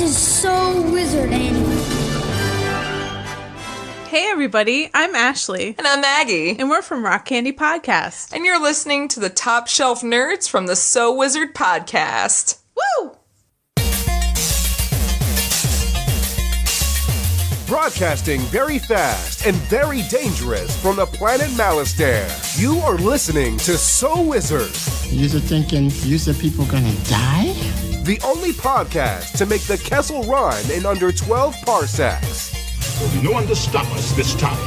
is So Wizard Annie. Hey everybody, I'm Ashley. And I'm Maggie. And we're from Rock Candy Podcast. And you're listening to the Top Shelf Nerds from the So Wizard Podcast. Woo! Broadcasting very fast and very dangerous from the planet Malastare. You are listening to So Wizard. You're thinking people gonna die? The only podcast to make the Kessel Run in under 12 parsecs. There'll be no one to stop us this time.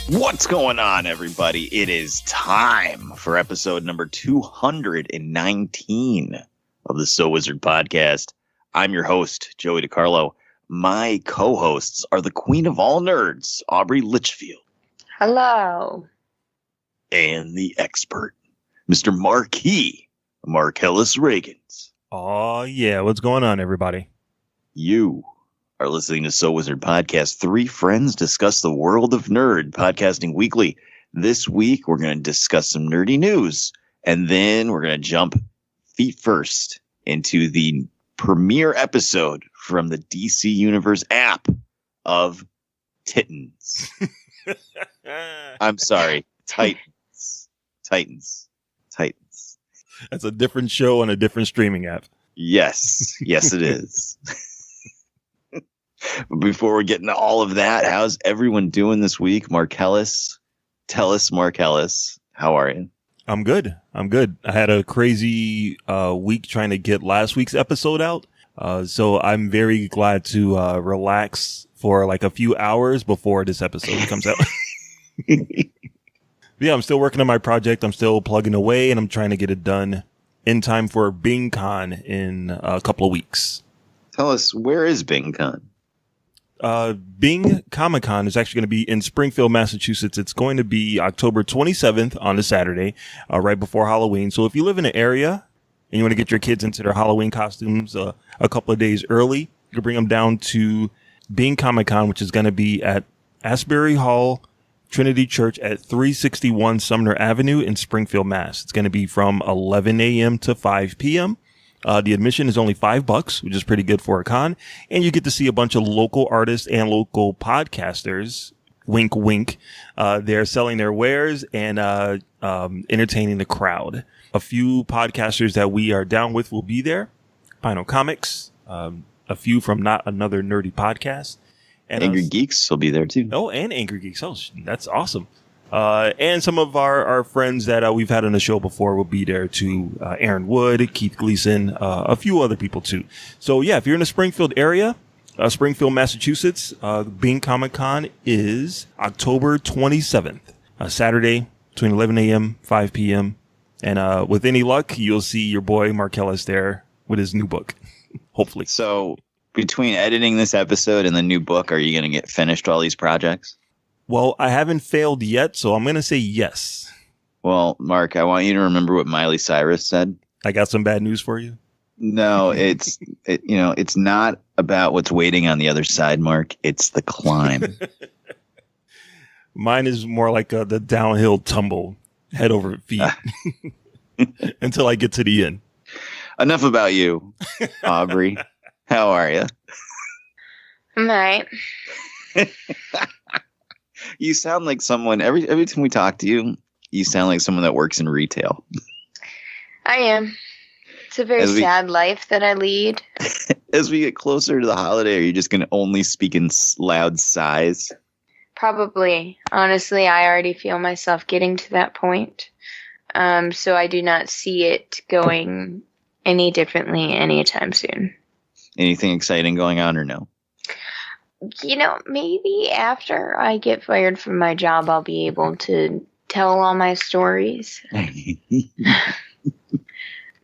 What's going on, everybody? It is time for episode number 219 of the So Wizard Podcast. I'm your host, Joey DiCarlo. My co-hosts are the queen of all nerds, Aubrey Litchfield. Hello. And the expert, Mr. Marquis, Marcellus Reagans. Oh, yeah. What's going on, everybody? You are listening to So Wizard Podcast. Three friends discuss the world of nerd, podcasting weekly. This week, we're going to discuss some nerdy news, and then we're going to jump feet first into the premiere episode from the DC Universe app of Titans. I'm sorry, Titans. That's a different show on a different streaming app. Yes, it is. But before we get into all of that, how's everyone doing this week? Marcellus, tell us, Marcellus, how are you? I'm good. I had a crazy week trying to get last week's episode out. So I'm very glad to relax for like a few hours before this episode comes out. Yeah, I'm still working on my project. I'm still plugging away, and I'm trying to get it done in time for BingCon in a couple of weeks. Tell us, where is BingCon? Bing Comic Con is actually going to be in Springfield, Massachusetts. It's going to be October 27th on a Saturday, right before Halloween. So if you live in an area and you want to get your kids into their Halloween costumes a couple of days early, you can bring them down to Bing Comic Con, which is going to be at Asbury Hall Trinity Church at 361 Sumner Avenue in Springfield, Mass. It's going to be from 11 a.m. to 5 p.m. The admission is only $5, which is pretty good for a con. And you get to see a bunch of local artists and local podcasters. Wink, wink. They're selling their wares and entertaining the crowd. A few podcasters that we are down with will be there. Pino Comics, a few from Not Another Nerdy Podcast. And Angry Geeks will be there too. Oh, and Angry Geeks. Oh, that's awesome. And some of our friends that we've had on the show before will be there too. Aaron Wood, Keith Gleason, a few other people too. So yeah, if you're in the Springfield area, Springfield, Massachusetts, Bing Comic Con is October 27th, Saturday between 11 a.m. 5 p.m. And with any luck, you'll see your boy Marcellus there with his new book, hopefully. So between editing this episode and the new book, are you going to get finished all these projects? Well, I haven't failed yet, so I'm going to say yes. Well, Mark, I want you to remember what Miley Cyrus said. I got some bad news for you. No, it's not about what's waiting on the other side, Mark. It's the climb. Mine is more like the downhill tumble, head over feet, until I get to the end. Enough about you, Aubrey. How are you? I'm all right. You sound like someone, every time we talk to you, you sound like someone that works in retail. I am. It's a very sad life that I lead. As we get closer to the holiday, are you just going to only speak in loud sighs? Probably. Honestly, I already feel myself getting to that point. So I do not see it going any differently anytime soon. Anything exciting going on or no? Maybe after I get fired from my job, I'll be able to tell all my stories.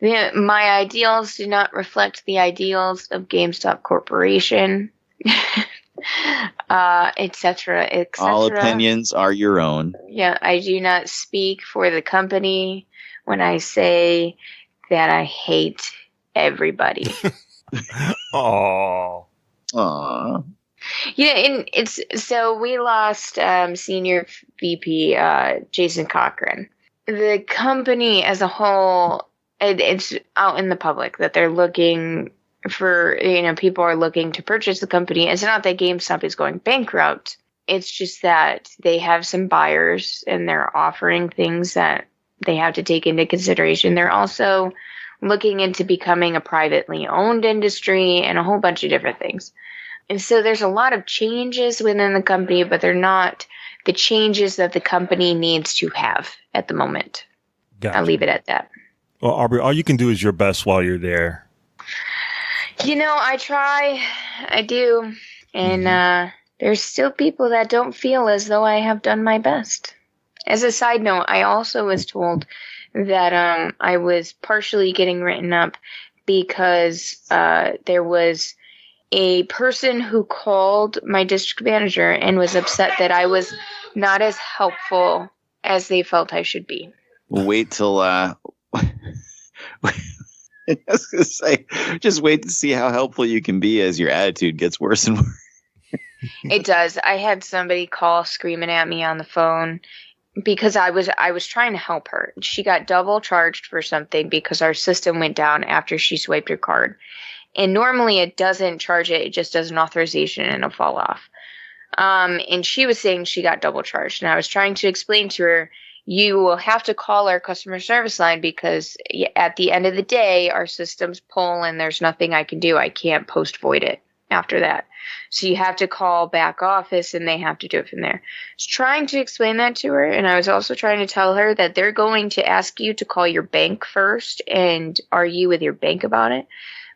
My ideals do not reflect the ideals of GameStop Corporation, etc., etc. All opinions are your own. Yeah, I do not speak for the company when I say that I hate everybody. Aww. Yeah, and it's so we lost senior VP Jason Cochran, the company as a whole, it's out in the public that they're looking for, people are looking to purchase the company. It's not that GameStop is going bankrupt. It's just that they have some buyers and they're offering things that they have to take into consideration. They're also looking into becoming a privately owned industry and a whole bunch of different things. And so there's a lot of changes within the company, but they're not the changes that the company needs to have at the moment. Gotcha. I'll leave it at that. Well, Aubrey, all you can do is your best while you're there. I try. I do. And there's still people that don't feel as though I have done my best. As a side note, I also was told that I was partially getting written up because there was a person who called my district manager and was upset that I was not as helpful as they felt I should be. Wait till I was gonna say, just wait to see how helpful you can be as your attitude gets worse and worse. It does. I had somebody call screaming at me on the phone because I was trying to help her. She got double charged for something because our system went down after she swiped her card. And normally it doesn't charge it. It just does an authorization and it'll fall off. And she was saying she got double charged. And I was trying to explain to her, you will have to call our customer service line because at the end of the day, our systems pull and there's nothing I can do. I can't post void it after that. So you have to call back office and they have to do it from there. I was trying to explain that to her. And I was also trying to tell her that they're going to ask you to call your bank first and argue with your bank about it.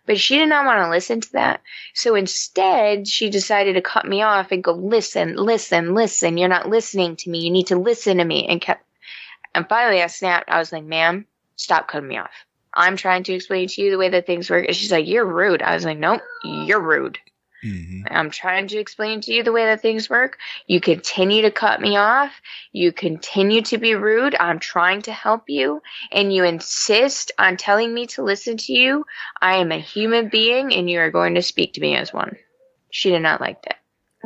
But she did not want to listen to that. So instead, she decided to cut me off and go, listen. You're not listening to me. You need to listen to me. And finally I snapped. I was like, ma'am, stop cutting me off. I'm trying to explain to you the way that things work. And she's like, you're rude. I was like, nope, you're rude. Mm-hmm. I'm trying to explain to you the way that things work. You continue to cut me off. You continue to be rude. I'm trying to help you. And you insist on telling me to listen to you. I am a human being and you are going to speak to me as one. She did not like that.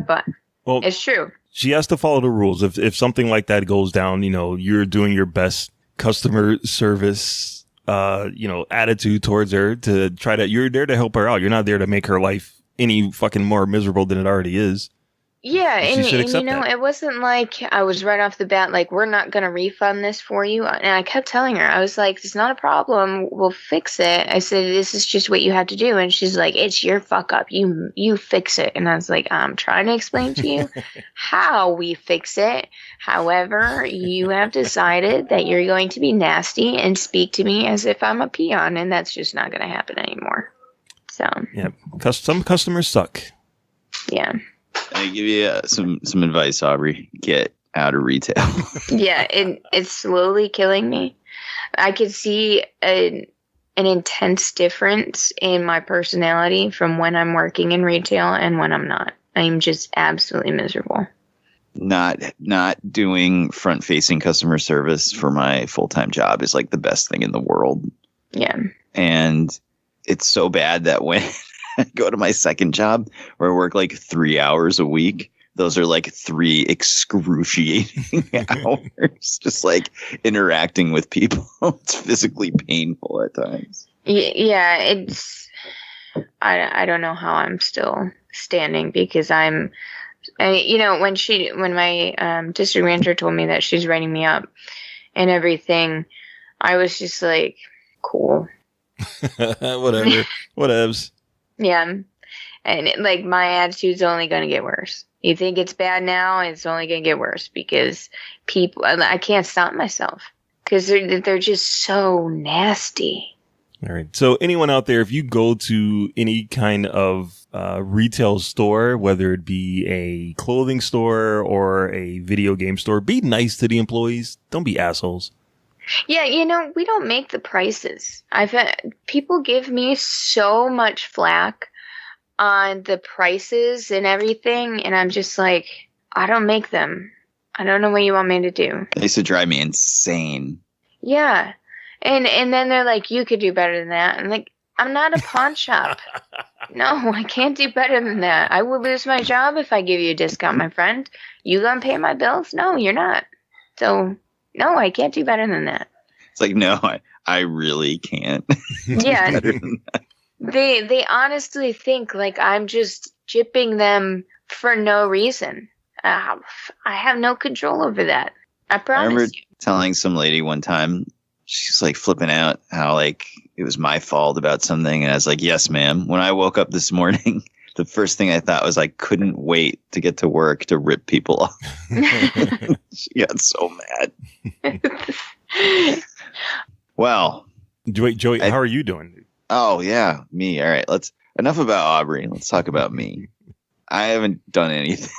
But it's true. She has to follow the rules. If something like that goes down, you're doing your best customer service, attitude towards her to try to, you're there to help her out. You're not there to make her life any fucking more miserable than it already is. Yeah, and that. It wasn't like I was right off the bat like, we're not going to refund this for you. And I kept telling her, I was like, it's not a problem. We'll fix it. I said, this is just what you have to do. And she's like, it's your fuck up. You fix it. And I was like, I'm trying to explain to you how we fix it. However, you have decided that you're going to be nasty and speak to me as if I'm a peon. And that's just not going to happen anymore. So yeah, some customers suck. Yeah. I give you some advice, Aubrey. Get out of retail. Yeah, it's slowly killing me. I could see an intense difference in my personality from when I'm working in retail and when I'm not. I'm just absolutely miserable. Not doing front-facing customer service for my full-time job is like the best thing in the world. Yeah. And it's so bad that when I go to my second job where I work like 3 hours a week, those are like 3 excruciating hours, just like interacting with people. It's physically painful at times. Yeah, it's, I don't know how I'm still standing because when my district manager told me that she's writing me up and everything, I was just like, cool. Whatevs. Yeah. And my attitude's only going to get worse. You think it's bad now, it's only going to get worse because I can't stop myself because they're just so nasty. All right. So anyone out there, if you go to any kind of retail store, whether it be a clothing store or a video game store, be nice to the employees. Don't be assholes. Yeah, we don't make the prices. I've had people give me so much flack on the prices and everything, and I'm just like, I don't make them. I don't know what you want me to do. They used to drive me insane. Yeah. And then they're like, you could do better than that. I'm like, I'm not a pawn shop. No, I can't do better than that. I will lose my job if I give you a discount, my friend. You gonna pay my bills? No, you're not. So No, I can't do better than that. It's like, no, I really can't. Yeah. Better than that. They honestly think like I'm just gypping them for no reason. I have no control over that. I I promise remember you. telling some lady one time, she's like flipping out how like it was my fault about something. And I was like, yes, ma'am. When I woke up this morning, the first thing I thought was I couldn't wait to get to work to rip people off. She got so mad. Well, Joey, how are you doing? oh yeah, me. All right, enough about Aubrey. Let's talk about me. I haven't done anything.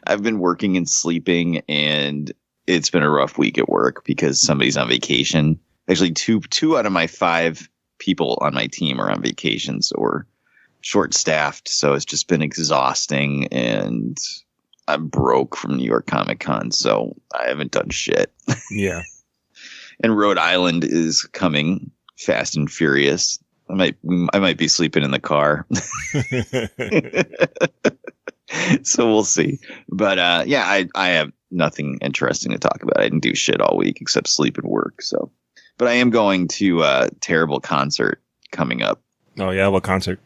I've been working and sleeping, and it's been a rough week at work because somebody's on vacation. Actually, two out of my 5 people on my team are on vacation, so we're short-staffed. So it's just been exhausting, and I'm broke from New York Comic Con, so I haven't done shit. Yeah. And Rhode Island is coming fast and furious. I might be sleeping in the car. So we'll see. But yeah, I have nothing interesting to talk about. I didn't do shit all week except sleep and work. So, but I am going to a terrible concert coming up. Oh yeah, what concert?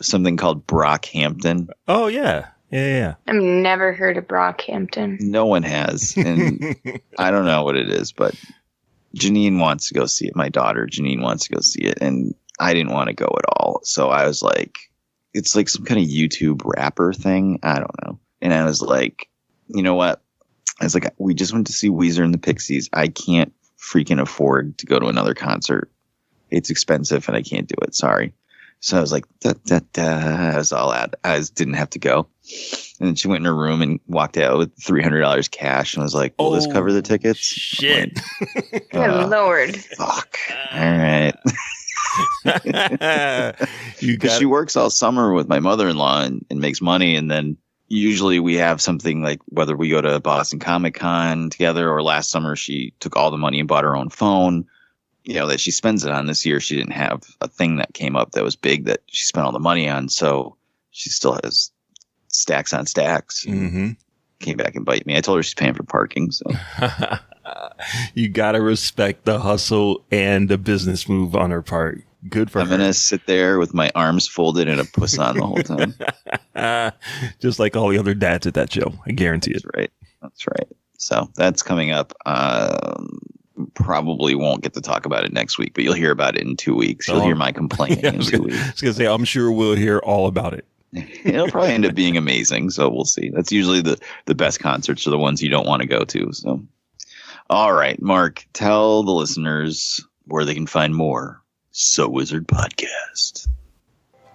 Something called Brockhampton. Oh yeah. Yeah. I've never heard of Brockhampton. No one has, and I don't know what it is, but Janine wants to go see it. My daughter Janine wants to go see it, and I didn't want to go at all. So I was like, it's like some kind of YouTube rapper thing. I don't know. And I was like, you know what? I was like, we just went to see Weezer and the Pixies. I can't freaking afford to go to another concert. It's expensive and I can't do it. Sorry. So I was like, I was all out. Didn't have to go. And then she went in her room and walked out with $300 cash and was like, will this cover the tickets? Shit. Like, Good Lord. Fuck. All right. You Because she works all summer with my mother-in-law and makes money. And then usually we have something like whether we go to Boston Comic Con together, or last summer she took all the money and bought her own phone, you know, that she spends it on. This year she didn't have a thing that came up that was big that she spent all the money on. So she still has stacks on stacks. Mm-hmm. Came back and bite me. I told her she's paying for parking. So you got to respect the hustle and the business move on her part. Good for her. I'm going to sit there with my arms folded and a puss on the whole time. Just like all the other dads at that show. I guarantee it. That's right. That's right. So that's coming up. Probably won't get to talk about it next week, but you'll hear about it in 2 weeks. You'll hear my complaining in 2 weeks. I was going to say, I'm sure we'll hear all about it. It'll probably end up being amazing. So we'll see. That's usually the best concerts are the ones you don't want to go to. So, all right, Mark, tell the listeners where they can find more So Wizard Podcast.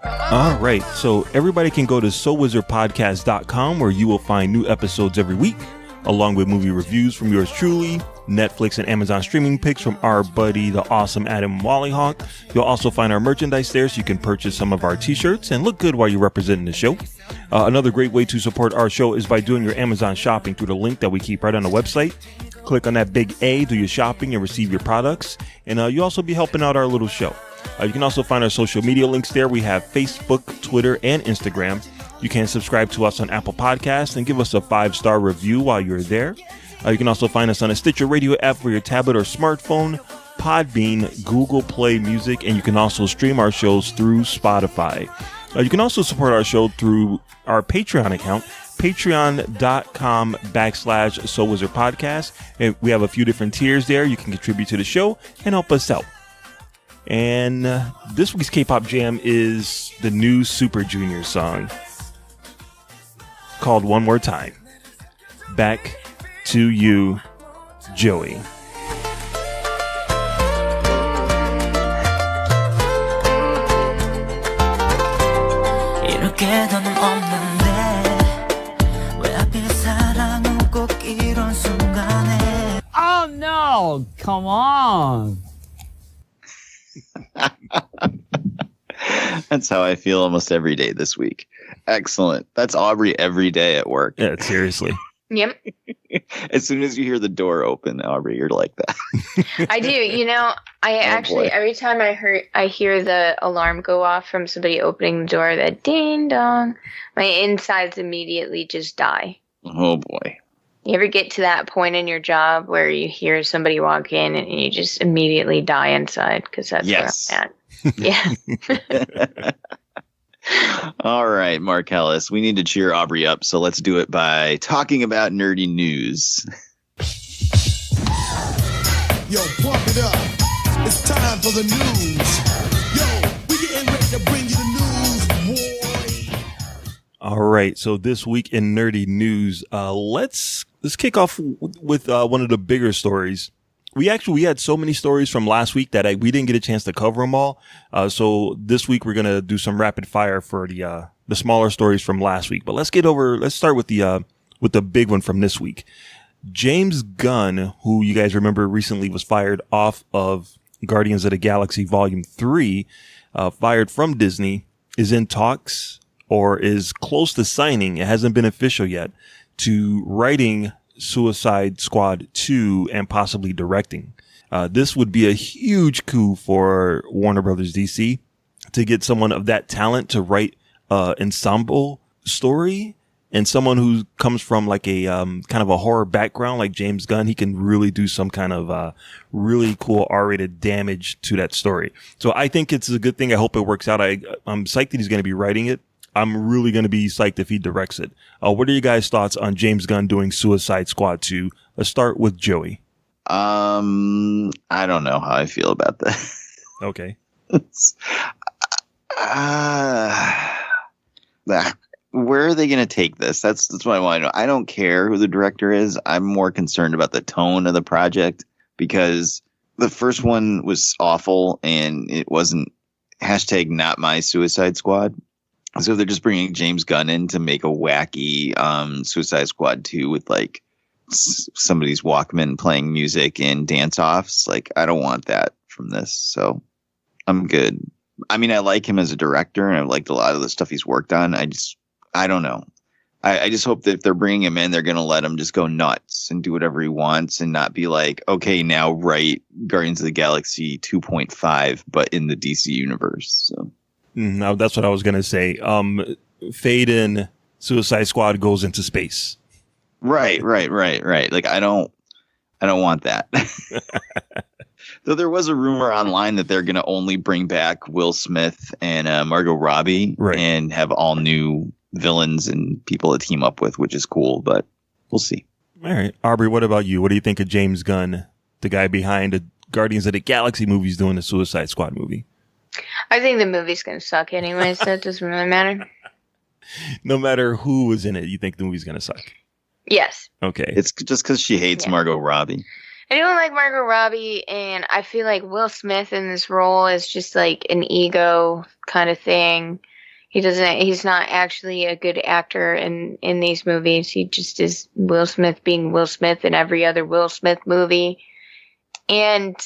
All right. So everybody can go to SoWizardPodcast.com where you will find new episodes every week, along with movie reviews from yours truly, Netflix and Amazon streaming picks from our buddy, the awesome Adam Wallyhawk. You'll also find our merchandise there so you can purchase some of our t-shirts and look good while you're representing the show. Another great way to support our show is by doing your Amazon shopping through the link that we keep right on the website. Click on that big A, do your shopping, and receive your products. And you'll also be helping out our little show. You can also find our social media links there. We have Facebook, Twitter, and Instagram. You can subscribe to us on Apple Podcasts and give us a 5-star review while you're there. You can also find us on a Stitcher Radio app for your tablet or smartphone, Podbean, Google Play Music, and you can also stream our shows through Spotify. You can also support our show through our Patreon account, patreon.com/SoWizardPodcast. And we have a few different tiers there. You can contribute to the show and help us out. And this week's K-pop jam is the new Super Junior song called One More Time. Back to you, Joey. Oh no, come on. That's how I feel almost every day this week. Excellent. That's Aubrey every day at work. Yeah, seriously. Yep. As soon as you hear the door open, Aubrey, you're like that. I do. You know, I actually, every time I hear the alarm go off from somebody opening the door, that ding dong, my insides immediately just die. Oh boy. You ever get to that point in your job where you hear somebody walk in and you just immediately die inside? Because that's Yes. where I'm at. Yeah. All right, Marcellus, we need to cheer Aubrey up, so let's do it by talking about nerdy news. Yo, pump it up. It's time for the news. Yo, we getting ready to bring you the news, boy. All right, so this week in nerdy news, let's kick off with one of the bigger stories. We had so many stories from last week that we didn't get a chance to cover them all. So this week we're gonna do some rapid fire for the smaller stories from last week. But let's start with the big one from this week. James Gunn, who you guys remember recently was fired off of Guardians of the Galaxy Volume 3, fired from Disney, is in talks or is close to signing. It hasn't been official yet, to writing Suicide Squad 2 and possibly directing. This would be a huge coup for Warner Brothers DC to get someone of that talent to write ensemble story, and someone who comes from like a kind of a horror background like James Gunn. He can really do some kind of really cool R-rated damage to that story. So I think it's a good thing. I hope it works out. I'm psyched that he's going to be writing it. I'm really going to be psyched if he directs it. What are you guys' thoughts on James Gunn doing Suicide Squad 2? Let's start with Joey. I don't know how I feel about that. Okay. Where are they going to take this? That's what I want to know. I don't care who the director is. I'm more concerned about the tone of the project, because the first one was awful and it wasn't #not my Suicide Squad. So they're just bringing James Gunn in to make a wacky Suicide Squad 2 with like somebody's Walkman playing music and dance offs. Like, I don't want that from this. So I'm good. I mean, I like him as a director and I've liked a lot of the stuff he's worked on. I don't know. I just hope that if they're bringing him in, they're going to let him just go nuts and do whatever he wants and not be like, okay, now write Guardians of the Galaxy 2.5, but in the DC universe. So. No, that's what I was going to say. Fade in, Suicide Squad goes into space. Right. Like, I don't want that. Though there was a rumor online that they're going to only bring back Will Smith and Margot Robbie, and have all new villains and people to team up with, which is cool, but we'll see. All right. Aubrey, what about you? What do you think of James Gunn, the guy behind the Guardians of the Galaxy movies, doing the Suicide Squad movie? I think the movie's going to suck anyway, so it doesn't really matter. No matter who is in it, you think the movie's going to suck? Yes. Okay. It's just because she hates Margot Robbie. I don't like Margot Robbie, and I feel like Will Smith in this role is just like an ego kind of thing. He's not actually a good actor in these movies. He just is Will Smith being Will Smith in every other Will Smith movie. And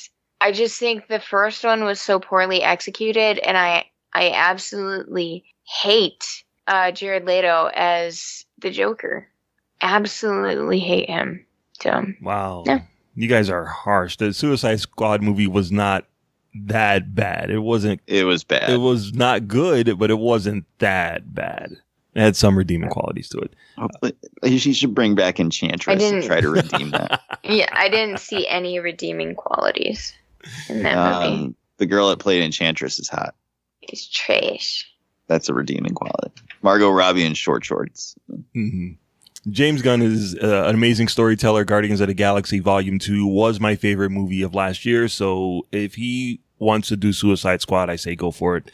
I just think the first one was so poorly executed, and I absolutely hate Jared Leto as the Joker. Absolutely hate him. So, wow. Yeah. You guys are harsh. The Suicide Squad movie was not that bad. It was bad. It was not good, but it wasn't that bad. It had some redeeming qualities to it. Hopefully, she should bring back Enchantress and try to redeem that. Yeah, I didn't see any redeeming qualities in that movie. The girl that played Enchantress is hot. It's trash. That's a redeeming quality. Margot Robbie in short shorts. Mm-hmm. James Gunn is an amazing storyteller. Guardians of the Galaxy Volume 2 was my favorite movie of last year. So if he wants to do Suicide Squad, I say go for it.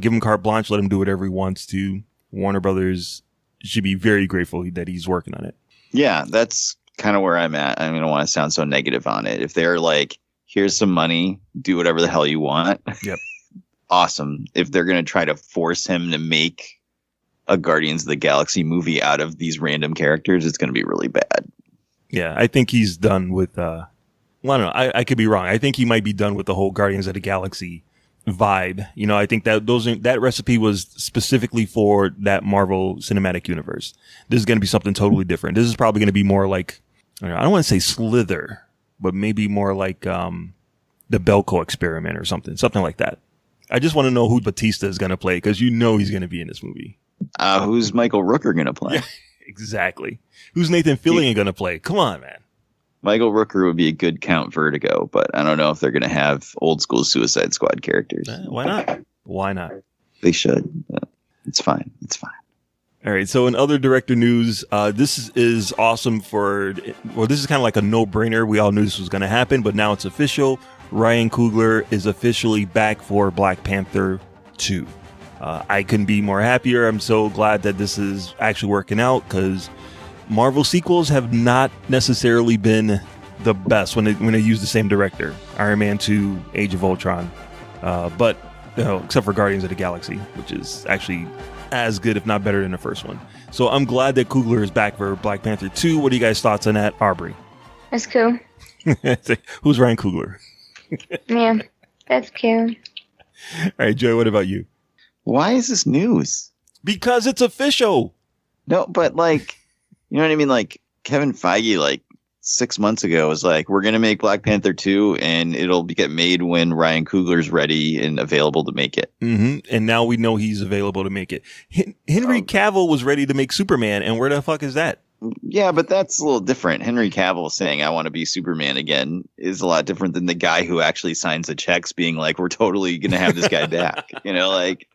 Give him carte blanche. Let him do whatever he wants to. Warner Brothers should be very grateful that he's working on it. Yeah, that's kind of where I'm at. I don't want to sound so negative on it. If they're like, here's some money, do whatever the hell you want. Yep. Awesome. If they're going to try to force him to make a Guardians of the Galaxy movie out of these random characters, it's going to be really bad. Yeah, I think he's done with, well, I don't know. I could be wrong. I think he might be done with the whole Guardians of the Galaxy vibe. You know, I think that that recipe was specifically for that Marvel Cinematic Universe. This is going to be something totally different. This is probably going to be more like, I don't want to say Slither, but maybe more like the Belko Experiment or something like that. I just want to know who Batista is going to play, because you know he's going to be in this movie. Who's Michael Rooker going to play? Yeah, Exactly. Who's Nathan Fillion going to play? Come on, man. Michael Rooker would be a good Count Vertigo, but I don't know if they're going to have old school Suicide Squad characters. Why not? Why not? They should. It's fine. It's fine. All right. So in other director news, this is awesome this is kind of like a no-brainer. We all knew this was going to happen, but now it's official. Ryan Coogler is officially back for Black Panther 2. I couldn't be more happier. I'm so glad that this is actually working out because Marvel sequels have not necessarily been the best when they use the same director. Iron Man 2, Age of Ultron, but except for Guardians of the Galaxy, which is actually as good, if not better, than the first one. So I'm glad that Coogler is back for Black Panther 2. What are you guys' thoughts on that, Aubrey? That's cool. Who's Ryan Coogler? Yeah, that's cute. All right, Joey, what about you? Why is this news? Because it's official. No, but like, you know what I mean? Like Kevin Feige, like 6 months ago, was like, we're going to make Black Panther 2 and it'll get made when Ryan Coogler's ready and available to make it. Mm-hmm. And now we know he's available to make it. Henry Cavill was ready to make Superman. And where the fuck is that? Yeah, but that's a little different. Henry Cavill saying, I want to be Superman again is a lot different than the guy who actually signs the checks being like, we're totally going to have this guy back. You know, like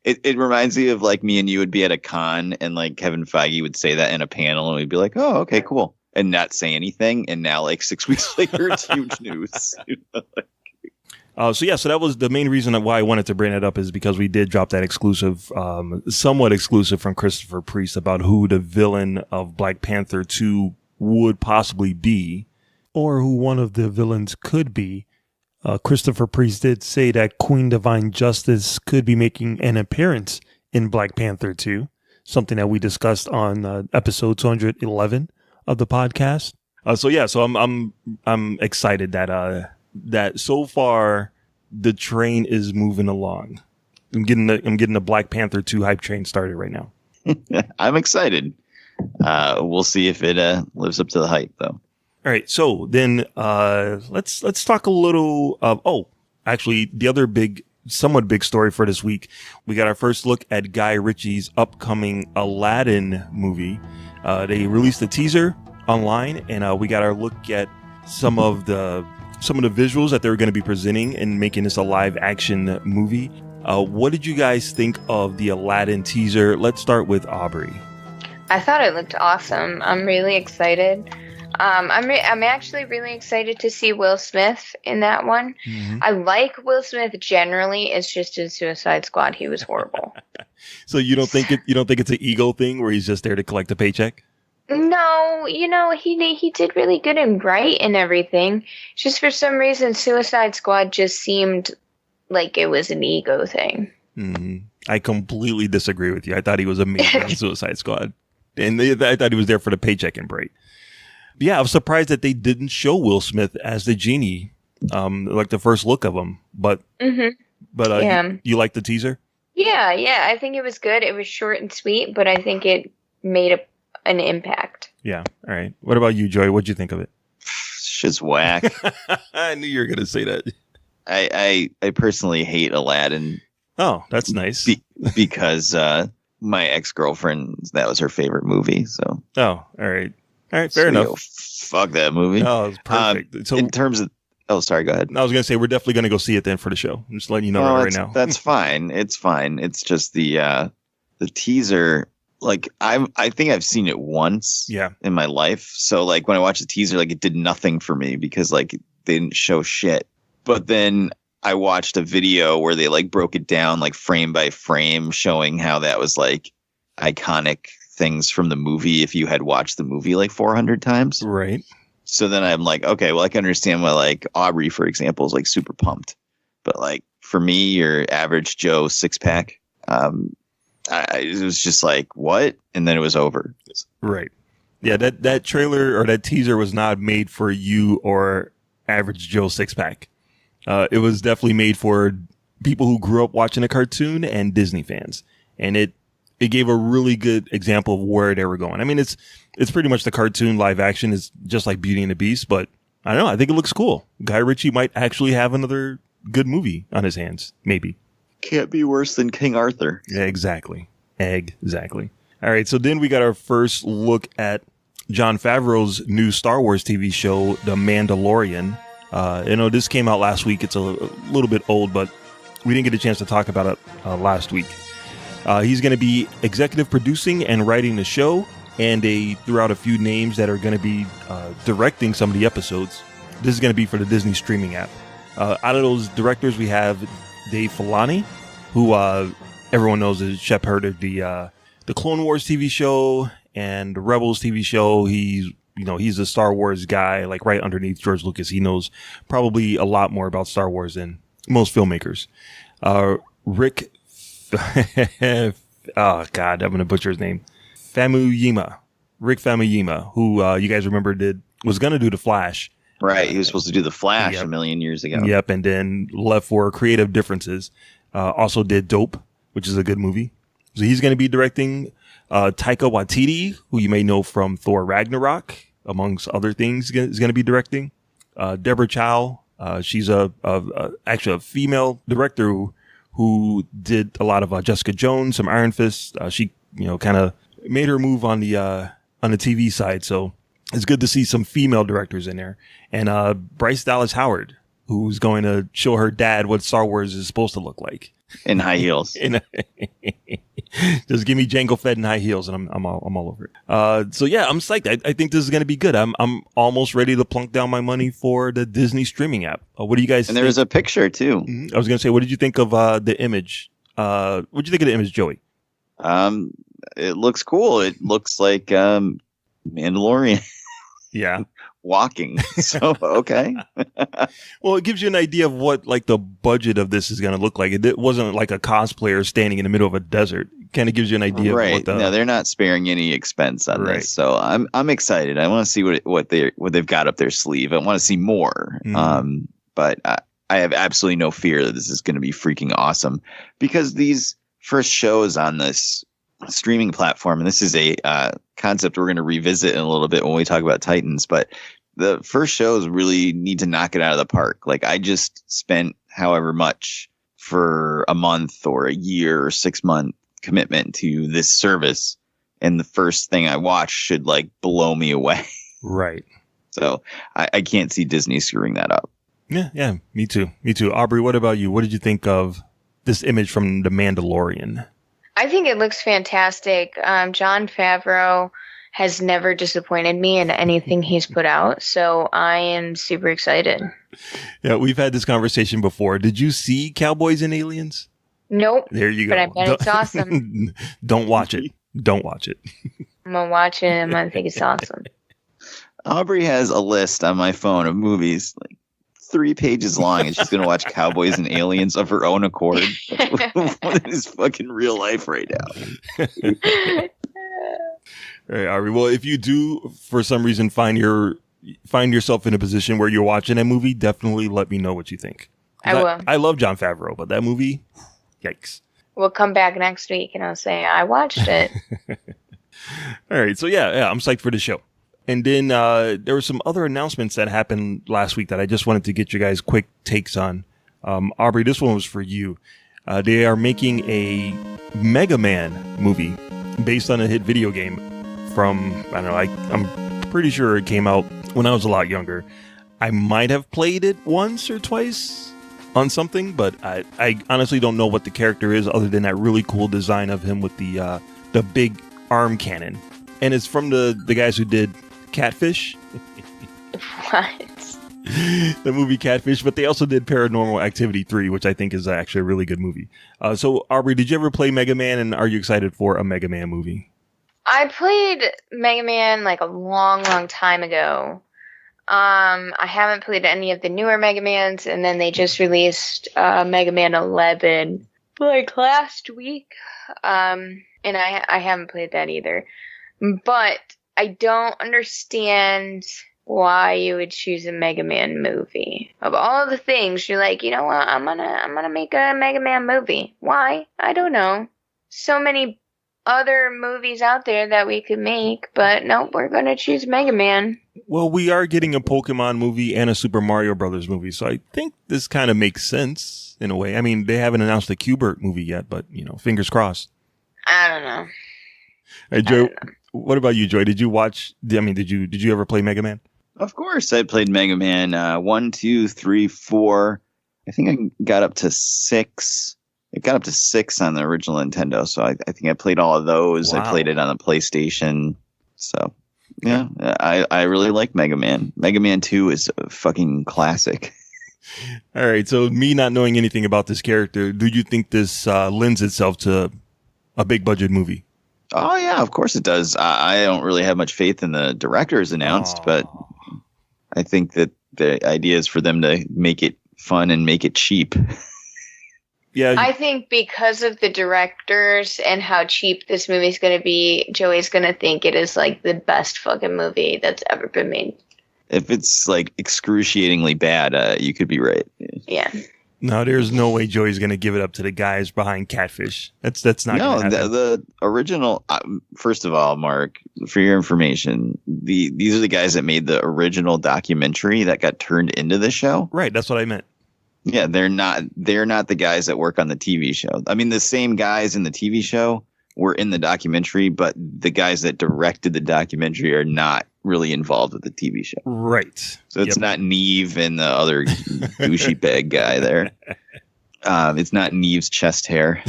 it reminds me of like me and you would be at a con and like Kevin Feige would say that in a panel and we'd be like, oh, okay, cool. And not say anything. And now like 6 weeks later, it's huge news. You know, So that was the main reason why I wanted to bring it up is because we did drop that exclusive, somewhat exclusive from Christopher Priest about who the villain of Black Panther 2 would possibly be. Or who one of the villains could be. Christopher Priest did say that Queen Divine Justice could be making an appearance in Black Panther 2, something that we discussed on episode 211 of the podcast. So I'm excited that so far the train is moving along. I'm getting the Black Panther 2 hype train started right now. I'm excited. We'll see if it lives up to the hype, though. All right, so then let's talk a little of actually the other somewhat big story for this week. We got our first look at Guy Ritchie's upcoming Aladdin movie. They released a teaser online, and we got our look at some of the visuals that they were going to be presenting and making this a live action movie. What did you guys think of the Aladdin teaser? Let's start with Aubrey. I thought it looked awesome. I'm really excited. I'm actually really excited to see Will Smith in that one. Mm-hmm. I like Will Smith generally. It's just in Suicide Squad he was horrible. So you don't think it's an ego thing where he's just there to collect a paycheck? No, he did really good in Bright and everything. Just for some reason, Suicide Squad just seemed like it was an ego thing. Mm-hmm. I completely disagree with you. I thought he was amazing in Suicide Squad. And I thought he was there for the paycheck in Bright. Yeah, I was surprised that they didn't show Will Smith as the genie, like the first look of him. But you like the teaser? Yeah, I think it was good. It was short and sweet, but I think it made an impact. Yeah. All right. What about you, Joy? What'd you think of it? Shit's whack. I knew you were going to say that. I personally hate Aladdin. Oh, that's nice. Because my ex-girlfriend, that was her favorite movie. So. Oh, all right. All right. Fair enough. Fuck that movie. Oh, it's perfect. So in terms of, sorry, go ahead. I was going to say, we're definitely going to go see it then for the show. I'm just letting you know right now. That's fine. It's fine. It's just the teaser. Like I think I've seen it once in my life. So like when I watched the teaser, like it did nothing for me because like they didn't show shit. But then I watched a video where they like broke it down like frame by frame, showing how that was like iconic things from the movie if you had watched the movie like 400 times. Right. So then I'm like, okay, well I can understand why like Aubrey, for example, is like super pumped. But like for me, your average Joe 6-pack, it was just like, what? And then it was over. Right. Yeah, that trailer or that teaser was not made for you or average Joe 6-pack. It was definitely made for people who grew up watching a cartoon and Disney fans. And it gave a really good example of where they were going. I mean, it's pretty much the cartoon live action. It's just like Beauty and the Beast, but I don't know. I think it looks cool. Guy Ritchie might actually have another good movie on his hands. Maybe. Can't be worse than King Arthur. Yeah, exactly. All right, so then we got our first look at Jon Favreau's new Star Wars TV show, The Mandalorian. This came out last week. It's a little bit old, but we didn't get a chance to talk about it last week. He's going to be executive producing and writing the show, and they threw out a few names that are going to be directing some of the episodes. This is going to be for the Disney streaming app. Out of those directors, we have Dave Filoni, who everyone knows is Shep Hurt of the Clone Wars TV show and the Rebels TV show. He's a Star Wars guy, like right underneath George Lucas. He knows probably a lot more about Star Wars than most filmmakers. Rick, oh God, I'm going to butcher his name. Rick Famuyiwa, who you guys remember was going to do The Flash. Right, he was supposed to do The Flash a million years ago. Yep, and then left for creative differences. Also did Dope, which is a good movie. So he's going to be directing. Taika Waititi, who you may know from Thor Ragnarok, amongst other things, is going to be directing. Deborah Chow, she's actually a female director who did a lot of Jessica Jones, some Iron Fist. She kind of made her move on the TV side. So it's good to see some female directors in there. And Bryce Dallas Howard, who's going to show her dad what Star Wars is supposed to look like. In high heels. Just give me Jango Fett in high heels and I'm all over it. So yeah, I'm psyched. I think this is going to be good. I'm almost ready to plunk down my money for the Disney streaming app. What do you guys think? And there was a picture too. Mm-hmm. I was going to say, what did you think of the image? What did you think of the image, Joey? It looks cool. It looks like Mandalorian. Yeah. Walking. So, okay. Well, it gives you an idea of what like the budget of this is going to look like. It wasn't like a cosplayer standing in the middle of a desert. It kind of gives you an idea right. of what No, they're not sparing any expense on this. So I'm excited. I want to see what they've got up their sleeve. I want to see more. Mm-hmm. But I have absolutely no fear that this is going to be freaking awesome, because these first shows on this streaming platform, and this is a concept we're going to revisit in a little bit when we talk about Titans, but the first shows really need to knock it out of the park. Like, I just spent however much for a month or a year or 6 month commitment to this service, and the first thing I watch should like blow me away. Right. So I can't see Disney screwing that up. Yeah, me too. Aubrey, what about you? What did you think of this image from The Mandalorian? I think it looks fantastic. Jon Favreau has never disappointed me in anything he's put out, so I am super excited. Yeah, we've had this conversation before. Did you see Cowboys and Aliens? Nope. There you go. But I bet it's awesome. Don't watch it. Don't watch it. I'm going to watch it, and I think it's awesome. Aubrey has a list on my phone of movies, like 3 pages long, and she's going to watch Cowboys and Aliens of her own accord. What is fucking real life right now? All right, Aubrey. Well, if you do, for some reason, find yourself in a position where you're watching a movie, definitely let me know what you think. I will. I love Jon Favreau, but that movie, yikes. We'll come back next week, and I'll say, I watched it. All right, so yeah, I'm psyched for the show. And then there were some other announcements that happened last week that I just wanted to get you guys quick takes on. Aubrey, this one was for you. They are making a Mega Man movie based on a hit video game from, I don't know, I'm pretty sure it came out when I was a lot younger. I might have played it once or twice on something, but I honestly don't know what the character is other than that really cool design of him with the big arm cannon. And it's from the guys who did Catfish. What? The movie Catfish, but they also did Paranormal Activity 3, which I think is actually a really good movie. So, Aubrey, did you ever play Mega Man, and are you excited for a Mega Man movie? I played Mega Man like a long, long time ago. I haven't played any of the newer Mega Mans, and then they just released Mega Man 11 like last week. And I haven't played that either. But I don't understand why you would choose a Mega Man movie. Of all the things, you're like, you know what, I'm gonna make a Mega Man movie. Why? I don't know. So many other movies out there that we could make, but nope, we're gonna choose Mega Man. Well, we are getting a Pokemon movie and a Super Mario Brothers movie, so I think this kind of makes sense in a way. I mean, they haven't announced the Q*bert movie yet, but, fingers crossed. I don't know. Hey, Joe, what about you, Joy? Did you watch? Did you ever play Mega Man? Of course, I played Mega Man 1, 2, 3, 4. I think I got up to 6. It got up to 6 on the original Nintendo, so I think I played all of those. Wow. I played it on the PlayStation. So, yeah, I really like Mega Man. Mega Man 2 is a fucking classic. All right, so me not knowing anything about this character, do you think this lends itself to a big budget movie? Oh, yeah, of course it does. I don't really have much faith in the directors announced, but I think that the idea is for them to make it fun and make it cheap. Yeah, I think because of the directors and how cheap this movie's going to be, Joey's going to think it is like the best fucking movie that's ever been made. If it's like excruciatingly bad, you could be right. Yeah. No, there's no way Joey's going to give it up to the guys behind Catfish. That's not going to happen. The original. First of all, Mark, for your information, these are the guys that made the original documentary that got turned into the show. Right, that's what I meant. Yeah, they're not the guys that work on the TV show. I mean, the same guys in the TV show were in the documentary, but the guys that directed the documentary are not really involved with the TV show. Right. So it's not Neve and the other douchey bag guy there. It's not Neve's chest hair.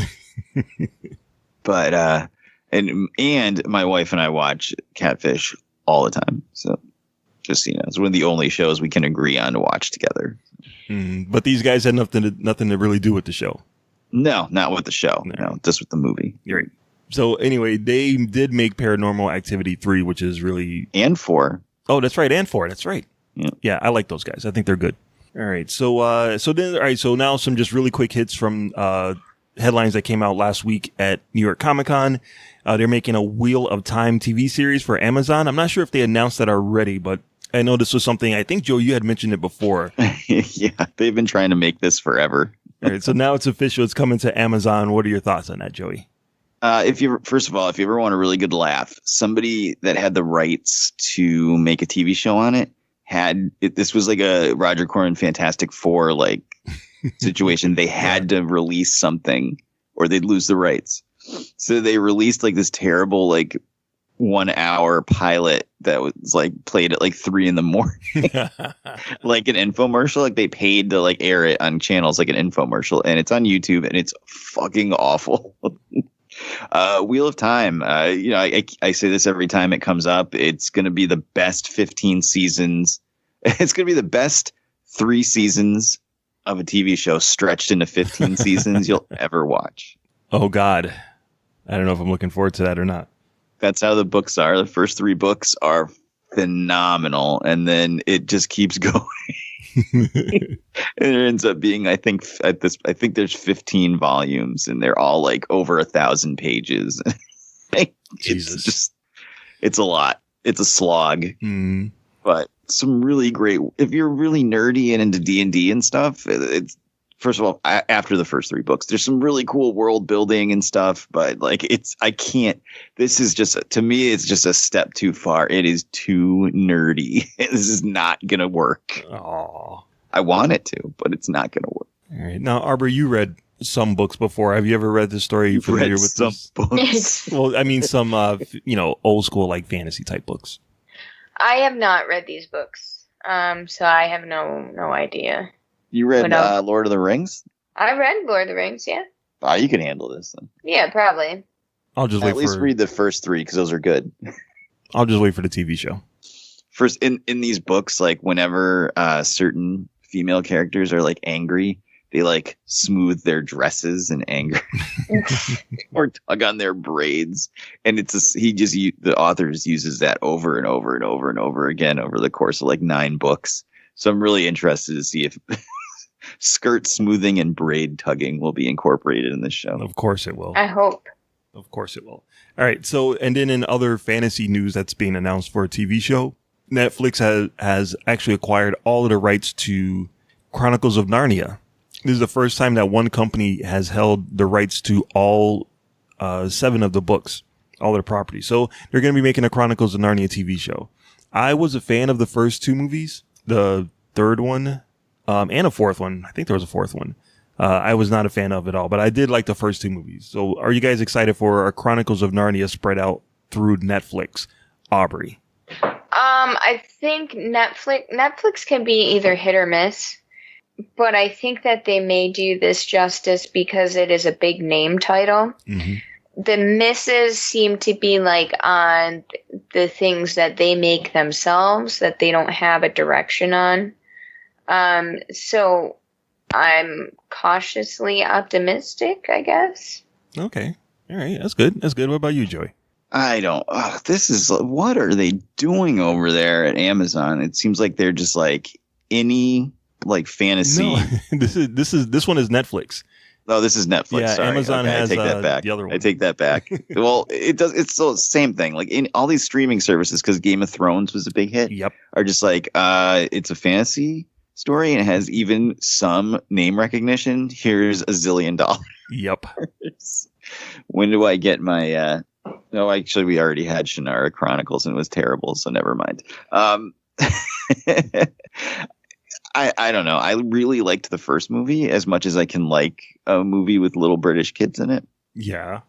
But and my wife and I watch Catfish all the time. So just so you know, it's one of the only shows we can agree on to watch together. But these guys had nothing to really do with the show. No, not with the show. No, just with the movie. You're right. So anyway, they did make Paranormal Activity 3, which is really... And 4. Oh, that's right. And 4. That's right. Yeah, I like those guys. I think they're good. All right. So now some just really quick hits from headlines that came out last week at New York Comic Con. They're making a Wheel of Time TV series for Amazon. I'm not sure if they announced that already, but I know this was something, I think, Joe, you had mentioned it before. Yeah, they've been trying to make this forever. All right, so now it's official. It's coming to Amazon. What are your thoughts on that, Joey? First of all, if you ever want a really good laugh, somebody that had the rights to make a TV show on it this was like a Roger Corman Fantastic Four like situation. They had to release something or they'd lose the rights. So they released like this terrible like 1 hour pilot that was like played at like 3 a.m, like an infomercial. Like they paid to like air it on channels like an infomercial, and it's on YouTube and it's fucking awful. Wheel of Time. I say this every time it comes up. It's going to be the best 15 seasons. It's going to be the best 3 seasons of a TV show stretched into 15 seasons you'll ever watch. Oh God. I don't know if I'm looking forward to that or not. That's how the books are. The first 3 books are phenomenal, and then it just keeps going. And it ends up being, I think there's 15 volumes, and they're all like over 1,000 pages. It's a lot. It's a slog. But some really great. If you're really nerdy and into D&D and stuff, it's. First of all, after the first 3 books, there's some really cool world building and stuff, but like this is just, to me, it's just a step too far. It is too nerdy. This is not going to work. Oh, I want it to, but it's not going to work. All right. Now, Arbor, you read some books before. Have you ever read this story? You familiar with some this? books? Well, I mean, some, old school, like fantasy type books. I have not read these books. So I have no idea. You read Lord of the Rings? I read Lord of the Rings, yeah. Oh, you can handle this then. Yeah, probably. I'll just at least read the first 3 because those are good. I'll just wait for the TV show. First, in these books, like whenever certain female characters are like angry, they like smooth their dresses in anger or tug on their braids, and the author just uses that over and over and over and over again over the course of like 9 books. So I'm really interested to see if skirt smoothing and braid tugging will be incorporated in this show. Of course it will. I hope. Of course it will. All right. So, and then in other fantasy news that's being announced for a TV show, Netflix has actually acquired all of the rights to Chronicles of Narnia. This is the first time that one company has held the rights to all 7 of the books, all their properties. So they're going to be making a Chronicles of Narnia TV show. I was a fan of the first 2 movies, the 3rd one, and a 4th one. I think there was a 4th one. I was not a fan of it all, but I did like the first 2 movies. So are you guys excited for a Chronicles of Narnia spread out through Netflix? Aubrey. I think Netflix can be either hit or miss, but I think that they may do this justice because it is a big name title. Mm-hmm. The misses seem to be like on the things that they make themselves that they don't have a direction on. So I'm cautiously optimistic, I guess. Okay. All right. That's good. That's good. What about you, Joey? I don't. What are they doing over there at Amazon? It seems like they're just like any like fantasy. No, this one is Netflix. Oh, this is Netflix. Yeah, Sorry. Amazon okay, has I take that back. the other one. I take that back. Well, it does. It's still the same thing. Like in all these streaming services, because Game of Thrones was a big hit. Yep. Are just like it's a fantasy story and it has even some name recognition. Here's $1 zillion. Yep. When do I get my? No, actually, we already had Shannara Chronicles and it was terrible, so never mind. I don't know. I really liked the first movie as much as I can like a movie with little British kids in it. Yeah.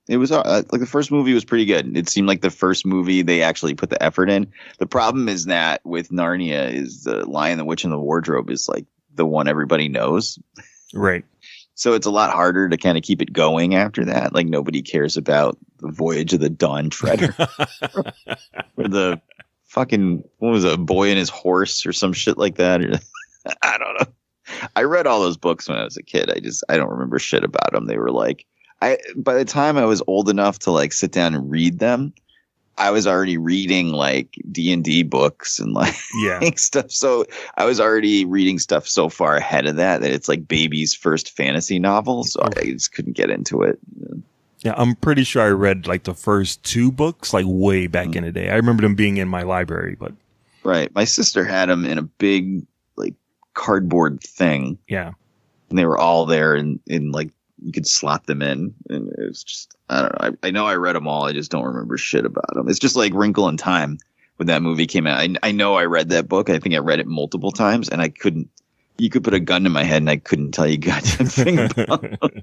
It was like the first movie was pretty good. It seemed like the first movie they actually put the effort in. The problem is that with Narnia is the Lion, the Witch, and the Wardrobe is like the one everybody knows. Right. So it's a lot harder to kind of keep it going after that. Like nobody cares about the Voyage of the Dawn Treader or the fucking, what was it, A Boy and His Horse or some shit like that. I don't know. I read all those books when I was a kid. I don't remember shit about them. They were like, by the time I was old enough to like sit down and read them, I was already reading like D&D books and like stuff. So I was already reading stuff so far ahead of that it's like baby's first fantasy novel. So I just couldn't get into it. Yeah, I'm pretty sure I read like the first 2 books like way back in the day. I remember them being in my library, but right. My sister had them in a big like cardboard thing. Yeah. And they were all there in like you could slot them in, and it was just, I don't know. I know I read them all. I just don't remember shit about them. It's just like Wrinkle in Time when that movie came out. I know I read that book. I think I read it multiple times, and you could put a gun to my head and I couldn't tell you goddamn thing about them.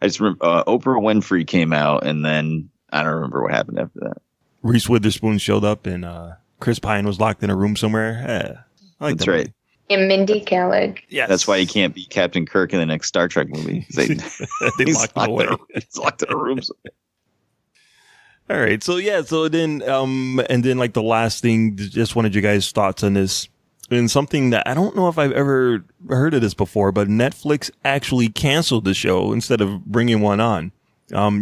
I just remember Oprah Winfrey came out, and then I don't remember what happened after that. Reese Witherspoon showed up, and Chris Pine was locked in a room somewhere. I like That's right. And Mindy Kaling. Yes. That's why he can't be Captain Kirk in the next Star Trek movie. They locked him away. He's locked in a room. All right. So then, and then like the last thing, just wanted you guys' thoughts on this. And something that I don't know if I've ever heard of this before, but Netflix actually canceled the show instead of bringing one on.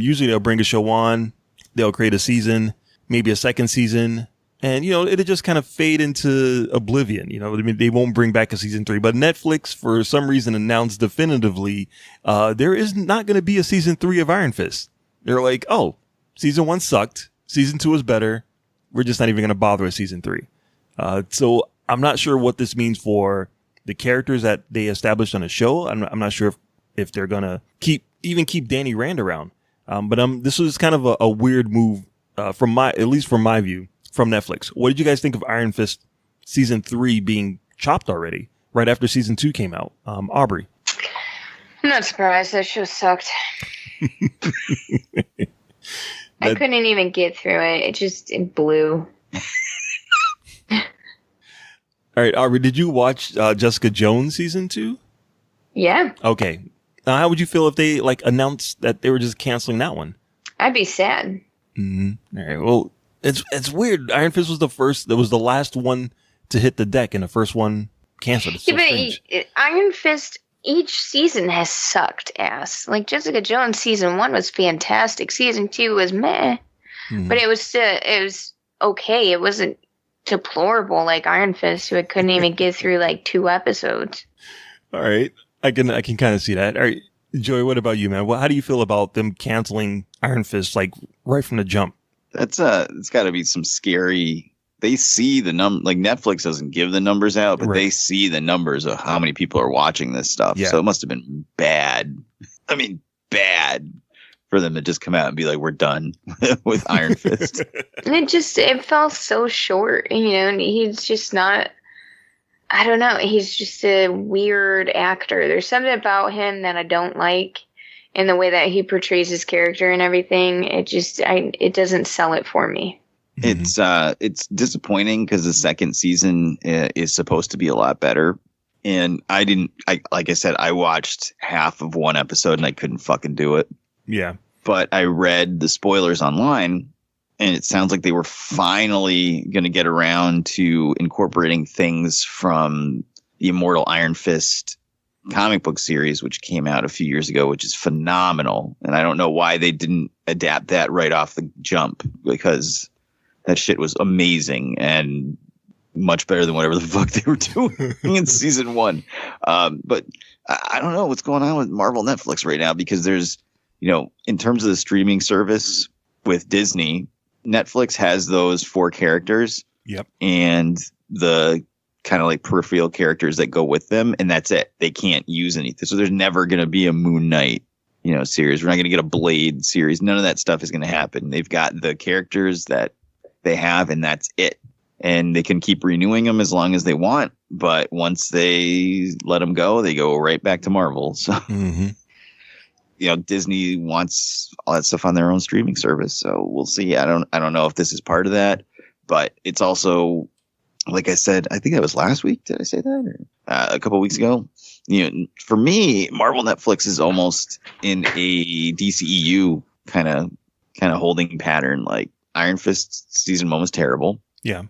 Usually they'll bring a show on, they'll create a season, maybe a second season, and, it'll just kind of fade into oblivion. I mean, they won't bring back a season 3, but Netflix, for some reason, announced definitively, there is not going to be a season 3 of Iron Fist. They're like, oh, season 1 sucked. Season 2 is better. We're just not even going to bother with season 3. So I'm not sure what this means for the characters that they established on the show. I'm not sure if they're going to keep Danny Rand around. But this was kind of a weird move, at least from my view, from Netflix. What did you guys think of Iron Fist season 3 being chopped already right after season 2 came out? Aubrey. I'm not surprised. That show sucked. I couldn't even get through it. It blew. All right, Aubrey, did you watch Jessica Jones season 2? Yeah. Okay. Now, how would you feel if they announced that they were just canceling that one? I'd be sad. Mm-hmm. All right. Well, it's weird. Iron Fist was the last one to hit the deck, and the first one canceled. It's so strange. Iron Fist, each season has sucked ass. Like Jessica Jones season 1 was fantastic. Season 2 was meh, but it was okay. It wasn't deplorable like Iron Fist, who couldn't even get through like 2 episodes. All right, I can kind of see that. All right, Joey, what about you, man? How do you feel about them canceling Iron Fist like right from the jump? That's it's got to be some scary. They see the like Netflix doesn't give the numbers out, but they see the numbers of how many people are watching this stuff. Yeah. So it must have been bad. I mean, bad for them to just come out and be like, "We're done with Iron Fist." It fell so short, and he's just not. I don't know. He's just a weird actor. There's something about him that I don't like. and the way that he portrays his character and everything, it doesn't sell it for me. It's disappointing because the second season is supposed to be a lot better. And like I said, I watched half of one episode and I couldn't fucking do it. Yeah. But I read the spoilers online and it sounds like they were finally going to get around to incorporating things from the Immortal Iron Fist comic book series, which came out a few years ago, which is phenomenal. And I don't know why they didn't adapt that right off the jump, because that shit was amazing and much better than whatever the fuck they were doing in season 1. But I don't know what's going on with Marvel Netflix right now, because there's, in terms of the streaming service with Disney, Netflix has those 4 characters. Yep. And the kind of like peripheral characters that go with them. And that's it. They can't use anything. So there's never going to be a Moon Knight, series. We're not going to get a Blade series. None of that stuff is going to happen. They've got the characters that they have, and that's it. And they can keep renewing them as long as they want. But once they let them go, they go right back to Marvel. So, Disney wants all that stuff on their own streaming service. So we'll see. I don't know if this is part of that, but it's also, like I said, I think that was last week. Did I say that? Or, a couple of weeks ago? For me, Marvel Netflix is almost in a DCEU kind of holding pattern. Like Iron Fist season 1 was terrible. Yeah.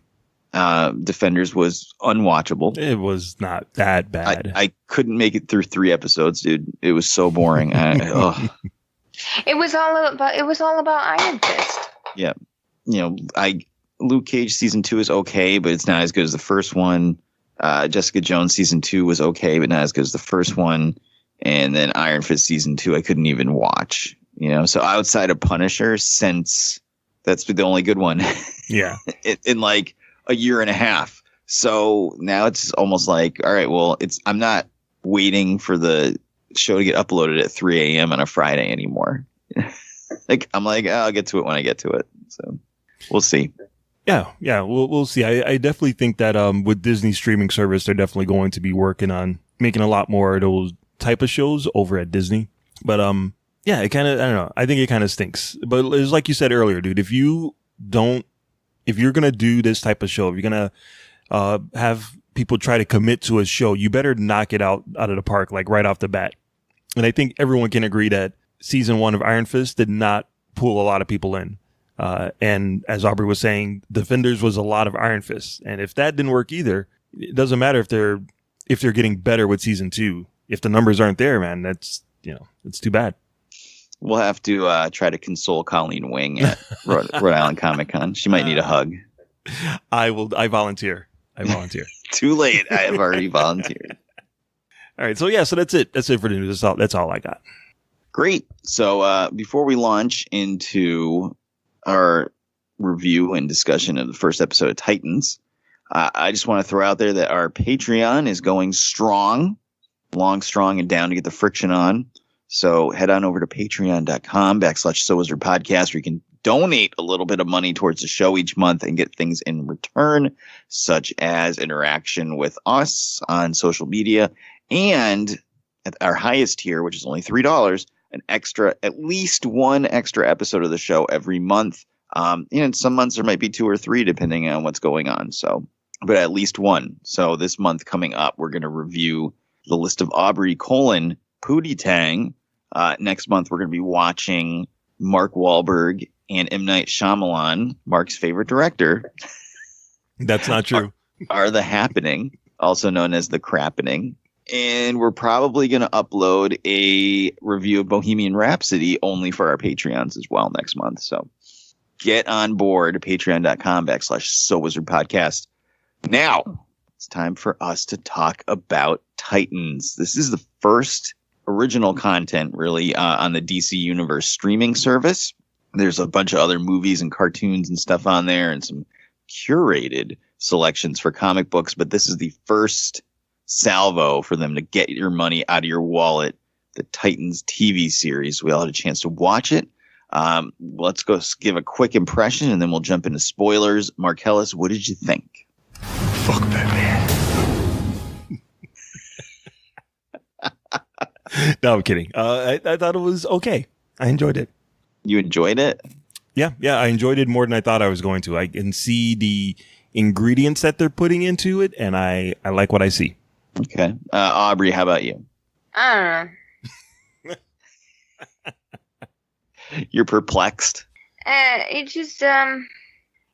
Defenders was unwatchable. It was not that bad. I couldn't make it through 3 episodes, dude. It was so boring. It was all about Iron Fist. Yeah. Luke Cage season 2 is okay, but it's not as good as the first one. Jessica Jones season 2 was okay, but not as good as the first one. And then Iron Fist season 2, I couldn't even watch. So outside of Punisher, since that's the only good one. Yeah. in like a year and a half. So now it's almost like, all right, well, I'm not waiting for the show to get uploaded at 3 a.m. on a Friday anymore. I'm like, I'll get to it when I get to it. So we'll see. Yeah. We'll see. I definitely think that with Disney's streaming service, they're definitely going to be working on making a lot more of those type of shows over at Disney. But yeah, it kind of, I don't know. I think it kind of stinks. But it's like you said earlier, dude, if you're going to do this type of show, if you're going to have people try to commit to a show, you better knock it out of the park, like right off the bat. And I think everyone can agree that season 1 of Iron Fist did not pull a lot of people in. And as Aubrey was saying, Defenders was a lot of Iron Fist. And if that didn't work either, it doesn't matter if they're getting better with season 2. If the numbers aren't there, man, that's, it's too bad. We'll have to try to console Colleen Wing at Rhode Island Comic Con. She might need a hug. I volunteer. Too late. I have already volunteered. All right. So yeah. So that's it. That's it for the news. That's all I got. Great. So before we launch into our review and discussion of the first episode of Titans, I just want to throw out there that our Patreon is going strong, strong, and down to get the friction on. So head on over to patreon.com/SoWizardPodcast, where you can donate a little bit of money towards the show each month and get things in return, such as interaction with us on social media, and at our highest tier, which is only $3, at least one extra episode of the show every month. And some months there might be 2 or 3, depending on what's going on. So, but at least one. So this month coming up, we're going to review the list of Aubrey : Pootie Tang. Next month, we're going to be watching Mark Wahlberg and M. Night Shyamalan, Mark's favorite director. That's not true. Are The Happening, also known as The Crappening. And we're probably going to upload a review of Bohemian Rhapsody only for our Patreons as well next month. So get on board, patreon.com/SoWizardPodcast. Now it's time for us to talk about Titans. This is the first original content really on the DC Universe streaming service. There's a bunch of other movies and cartoons and stuff on there and some curated selections for comic books, but this is the first salvo for them to get your money out of your wallet. The Titans TV series. We all had a chance to watch it. Let's go give a quick impression and then we'll jump into spoilers. Marcellus, what did you think? Fuck Batman. No, I'm kidding. I thought it was okay. I enjoyed it. You enjoyed it? Yeah, I enjoyed it more than I thought I was going to. I can see the ingredients that they're putting into it, and I like what I see. Okay. Aubrey, how about you? I don't know. You're perplexed? It just, I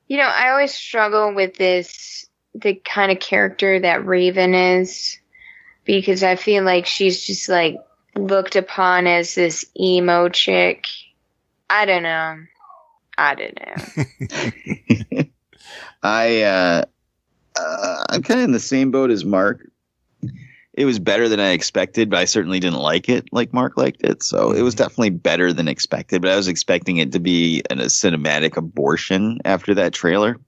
always struggle with the kind of character that Raven is, because I feel like she's just like looked upon as this emo chick. I don't know. I'm kind of in the same boat as Mark. It was better than I expected, but I certainly didn't like it like Mark liked it. So it was definitely better than expected, but I was expecting it to be a cinematic abortion after that trailer.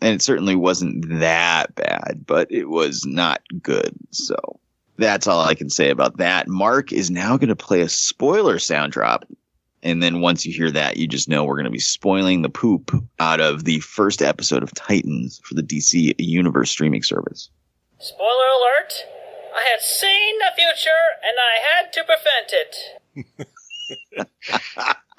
And it certainly wasn't that bad, but it was not good. So that's all I can say about that. Mark is now going to play a spoiler sound drop. And then once you hear that, you just know we're going to be spoiling the poop out of the first episode of Titans for the DC Universe streaming service. Spoiler alert! I had seen the future, and I had to prevent it.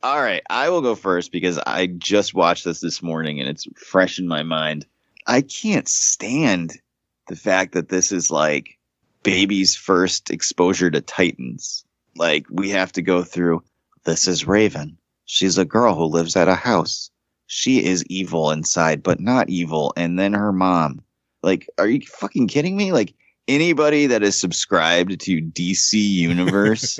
All right, I will go first because I just watched this morning, and it's fresh in my mind. I can't stand the fact that this is like baby's first exposure to Titans. Like, we have to go through... This is Raven. She's a girl who lives at a house. She is evil inside, but not evil. And then her mom. Like, are you fucking kidding me? Like, anybody that is subscribed to DC Universe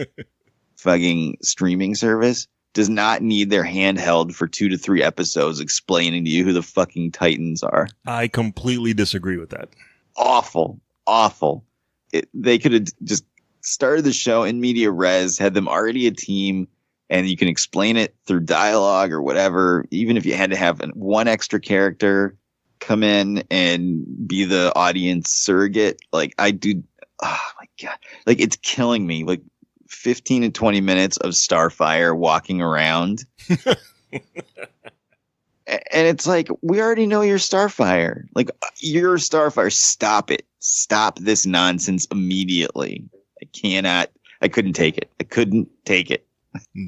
fucking streaming service does not need their hand held for 2 to 3 episodes explaining to you who the fucking Titans are. I completely disagree with that. Awful. They could have just started the show in media res, had them already a team, and you can explain it through dialogue or whatever. Even if you had to have one extra character come in and be the audience surrogate, like I do. Oh my God. Like, it's killing me. Like 15 to 20 minutes of Starfire walking around. And it's like, we already know you're Starfire. Like, you're Starfire. Stop it. Stop this nonsense immediately. I couldn't take it.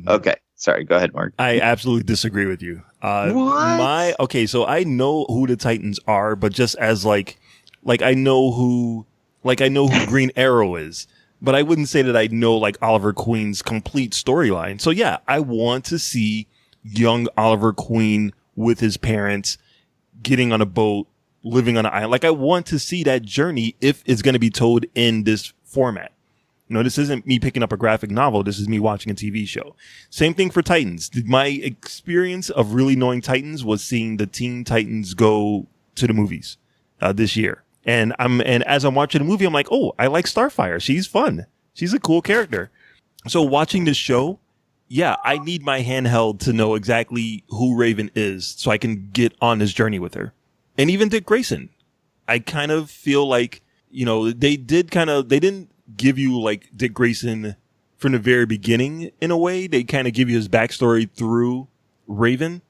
Okay. Sorry. Go ahead, Mark. I absolutely disagree with you. What? So I know who the Titans are, but just as like I know who Green Arrow is, but I wouldn't say that I know like Oliver Queen's complete storyline. So yeah, I want to see young Oliver Queen with his parents getting on a boat, living on an island. Like, I want to see that journey if it's going to be told in this format. No, this isn't me picking up a graphic novel. This is me watching a TV show. Same thing for Titans. My experience of really knowing Titans was seeing the Teen Titans go to the movies this year. And as I'm watching the movie, I'm like, oh, I like Starfire. She's fun. She's a cool character. So watching this show, yeah, I need my handheld to know exactly who Raven is so I can get on this journey with her. And even Dick Grayson. I kind of feel like, they didn't give you like Dick Grayson from the very beginning in a way. They kind of give you his backstory through Raven,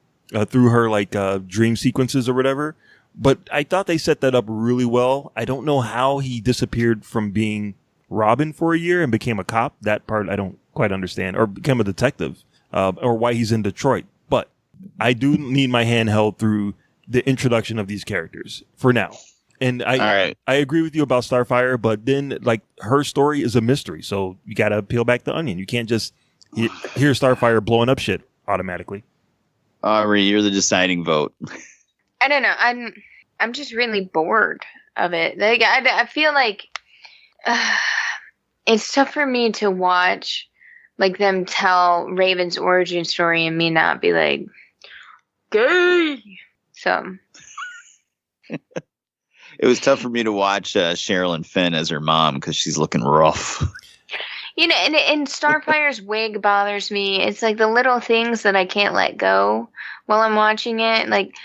through her like dream sequences or whatever. But I thought they set that up really well. I don't know how he disappeared from being Robin for a year and became a cop. That part I don't quite understand, or became a detective, or why he's in Detroit. But I do need my hand held through the introduction of these characters for now. And I agree with you about Starfire, but then like her story is a mystery. So you got to peel back the onion. You can't just hear Starfire blowing up shit automatically. Ari, you're the deciding vote. I don't know. I'm just really bored of it. Like, I feel like it's tough for me to watch like them tell Raven's origin story and me not be like, gay. So. It was tough for me to watch Sherilyn Fenn as her mom because she's looking rough. And Starfire's wig bothers me. It's like the little things that I can't let go while I'm watching it. Like,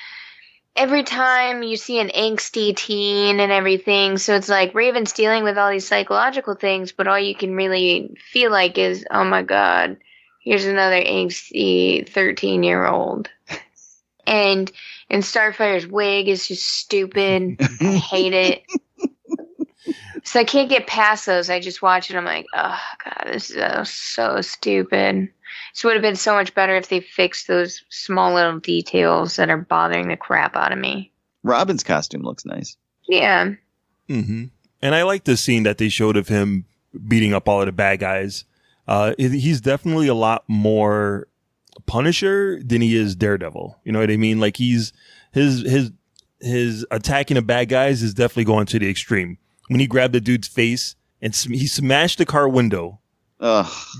every time you see an angsty teen and everything, so it's like Raven's dealing with all these psychological things, but all you can really feel like is, oh my God, here's another angsty 13-year-old. And Starfire's wig is just stupid. I hate it. So I can't get past those. I just watch it. I'm like, oh God, this is so stupid. This would have been so much better if they fixed those small little details that are bothering the crap out of me. Robin's costume looks nice. Yeah. Mm-hmm. And I like the scene that they showed of him beating up all of the bad guys. He's definitely a lot more Punisher than he is Daredevil. You know what I mean? Like his attacking the bad guys is definitely going to the extreme. When he grabbed the dude's face and he smashed the car window,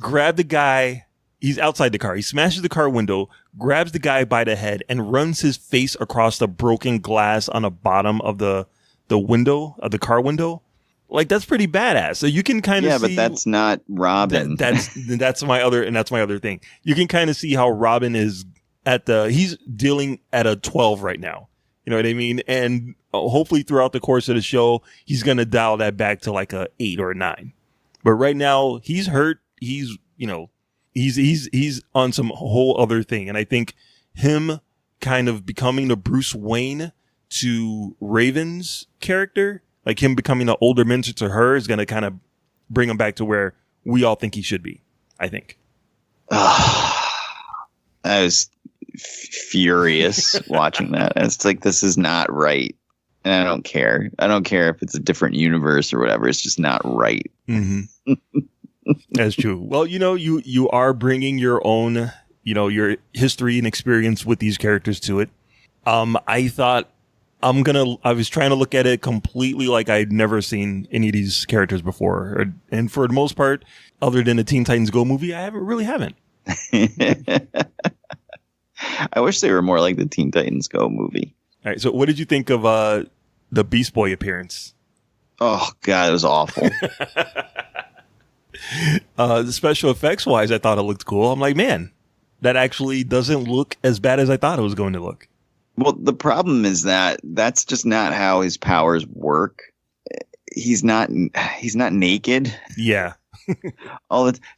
grabbed the guy. He's outside the car. He smashes the car window, grabs the guy by the head, and runs his face across the broken glass on the bottom of the window of the car window. Like, that's pretty badass. So you can kind of see. Yeah, but that's not Robin. That's my other thing. You can kind of see how Robin is he's dealing at a 12 right now. You know what I mean? And hopefully throughout the course of the show, he's going to dial that back to like a 8 or a 9. But right now he's hurt. He's on some whole other thing. And I think him kind of becoming the Bruce Wayne to Raven's character, like him becoming an older mentor to her, is going to kind of bring him back to where we all think he should be, I think. I was furious watching that. It's like, this is not right. And I don't care. I don't care if it's a different universe or whatever. It's just not right. Mm-hmm. That's true. Well, you are bringing your own, your history and experience with these characters to it. I thought I was trying to look at it completely like I'd never seen any of these characters before. And for the most part, other than the Teen Titans Go movie, I haven't. I wish they were more like the Teen Titans Go movie. All right. So what did you think of the Beast Boy appearance? Oh, God, it was awful. The special effects wise, I thought it looked cool. I'm like, man, that actually doesn't look as bad as I thought it was going to look. Well, the problem is that that's just not how his powers work. He's not naked. Yeah.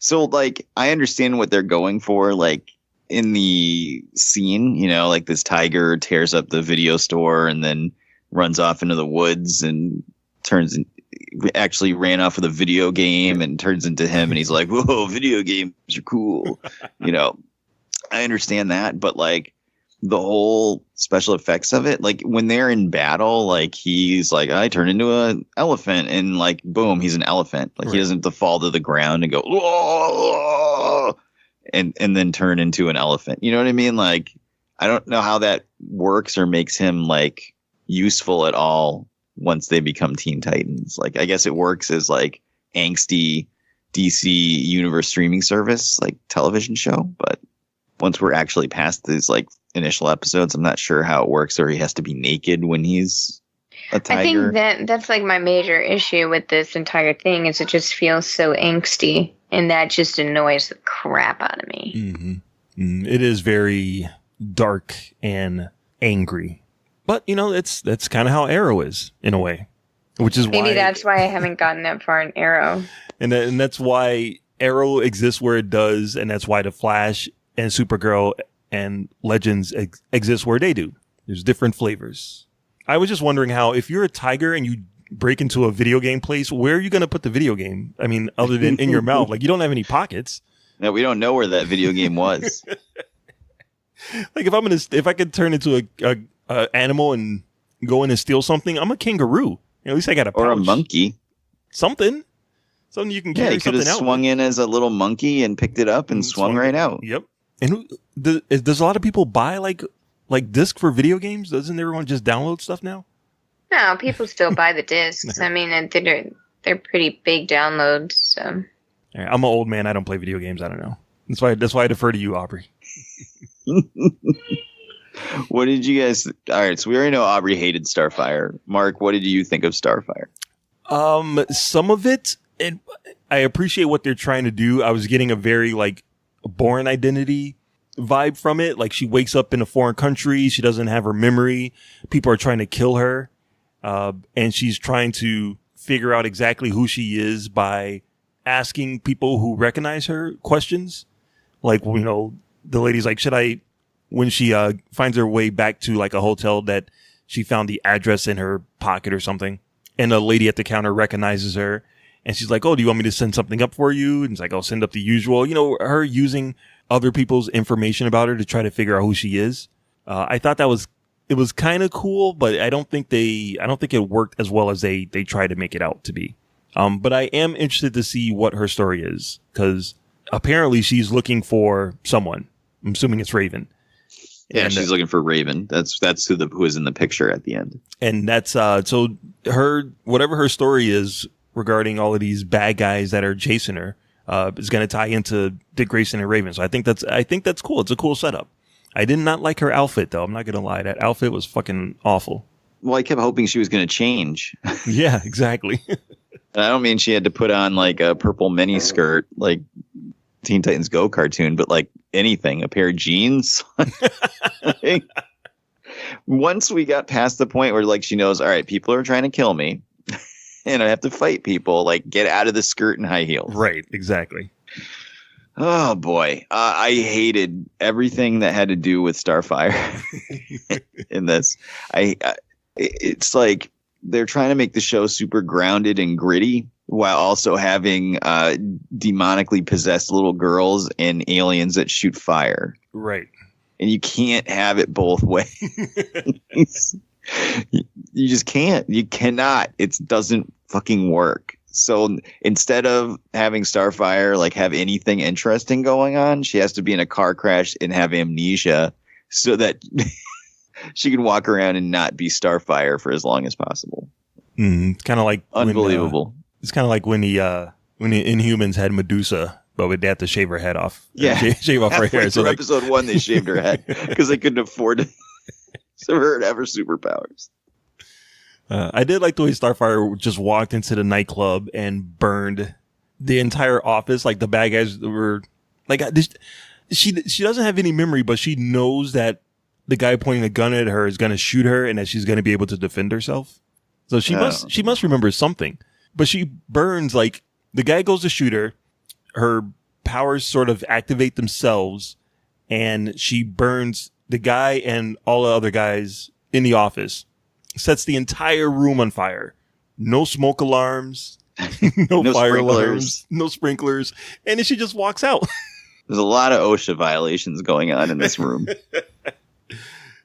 So like, I understand what they're going for. Like in the scene, like this tiger tears up the video store and then runs off into the woods and actually ran off with a video game and turns into him. And he's like, whoa, video games are cool. I understand that, but like, the whole special effects of it, like when they're in battle, like he's like, I turn into an elephant, and like boom, he's an elephant. Like He doesn't have to fall to the ground and go and then turn into an elephant. You know what I mean? Like, I don't know how that works or makes him like useful at all once they become Teen Titans. Like, I guess it works as like angsty DC universe streaming service, like television show, but once we're actually past these like initial episodes, I'm not sure how it works, or he has to be naked when he's a tiger. I think that's like my major issue with this entire thing is it just feels so angsty, and that just annoys the crap out of me. Mm-hmm. It is very dark and angry, but that's kind of how Arrow is in a way, which is maybe that's why I haven't gotten that far in Arrow, and that's why Arrow exists where it does, and that's why the Flash and Supergirl and Legends exist where they do. There's different flavors. I was just wondering how, if you're a tiger and you break into a video game place, where are you going to put the video game? I mean, other than in your mouth, like you don't have any pockets. No, we don't know where that video game was. Like if I could turn into a animal and go in and steal something, I'm a kangaroo. At least I got a pouch. Or a monkey. Something you can carry. Yeah, you could have swung in as a little monkey and picked it up and swung right out. Yep. And does a lot of people buy like disc for video games? Doesn't everyone just download stuff now? No, people still buy the discs. I mean, they're pretty big downloads. So. Right, I'm an old man. I don't play video games. I don't know. That's why I defer to you, Aubrey. What did you guys? All right, so we already know Aubrey hated Starfire. Mark, what did you think of Starfire? Some of it, and I appreciate what they're trying to do. I was getting a very like Bourne Identity vibe from it. Like she wakes up in a foreign country. She doesn't have her memory. People are trying to kill her. And she's trying to figure out exactly who she is by asking people who recognize her questions. Like, the lady's like, when she finds her way back to like a hotel that she found the address in her pocket or something. and a lady at the counter recognizes her, and she's like, "Oh, do you want me to send something up for you?" And it's like, "I'll send up the usual." You know, her using other people's information about her to try to figure out who she is. I thought it was kind of cool, but I don't think it worked as well as they tried to make it out to be. But I am interested to see what her story is, because apparently she's looking for someone. I'm assuming it's Raven. Yeah, And, she's looking for Raven. That's who is in the picture at the end. And that's so whatever her story is regarding all of these bad guys that are chasing her is going to tie into Dick Grayson and Raven. So I think that's cool. It's a cool setup. I did not like her outfit, though. I'm not going to lie. That outfit was fucking awful. Well, I kept hoping she was going to change. Yeah, exactly. And I don't mean she had to put on like a purple mini skirt, like Teen Titans Go cartoon, but like anything, a pair of jeans. Like, once we got past the point where like she knows, all right, people are trying to kill me and I have to fight people, like get out of the skirt and high heels. Right, exactly. Oh boy, I hated everything that had to do with Starfire in this. It's like they're trying to make the show super grounded and gritty while also having demonically possessed little girls and aliens that shoot fire. Right. And you can't have it both ways. You just can't. You cannot. It doesn't fucking work. So instead of having Starfire like have anything interesting going on, she has to be in a car crash and have amnesia so that she can walk around and not be Starfire for as long as possible. It's kind of like unbelievable. It's kind of like when the Inhumans had Medusa, but they had to shave her head off. Yeah, shave off her hair. So episode 1, they shaved her head because they couldn't afford it. So her to have her superpowers. I did like the way Starfire just walked into the nightclub and burned the entire office. Like the bad guys were like, she doesn't have any memory, but she knows that the guy pointing the gun at her is going to shoot her and that she's going to be able to defend herself. So she must remember something, but she burns, like the guy goes to shoot her. Her powers sort of activate themselves and she burns the guy and all the other guys in the office. Sets the entire room on fire. No smoke alarms, no fire alarms, no sprinklers. And then she just walks out. There's a lot of OSHA violations going on in this room.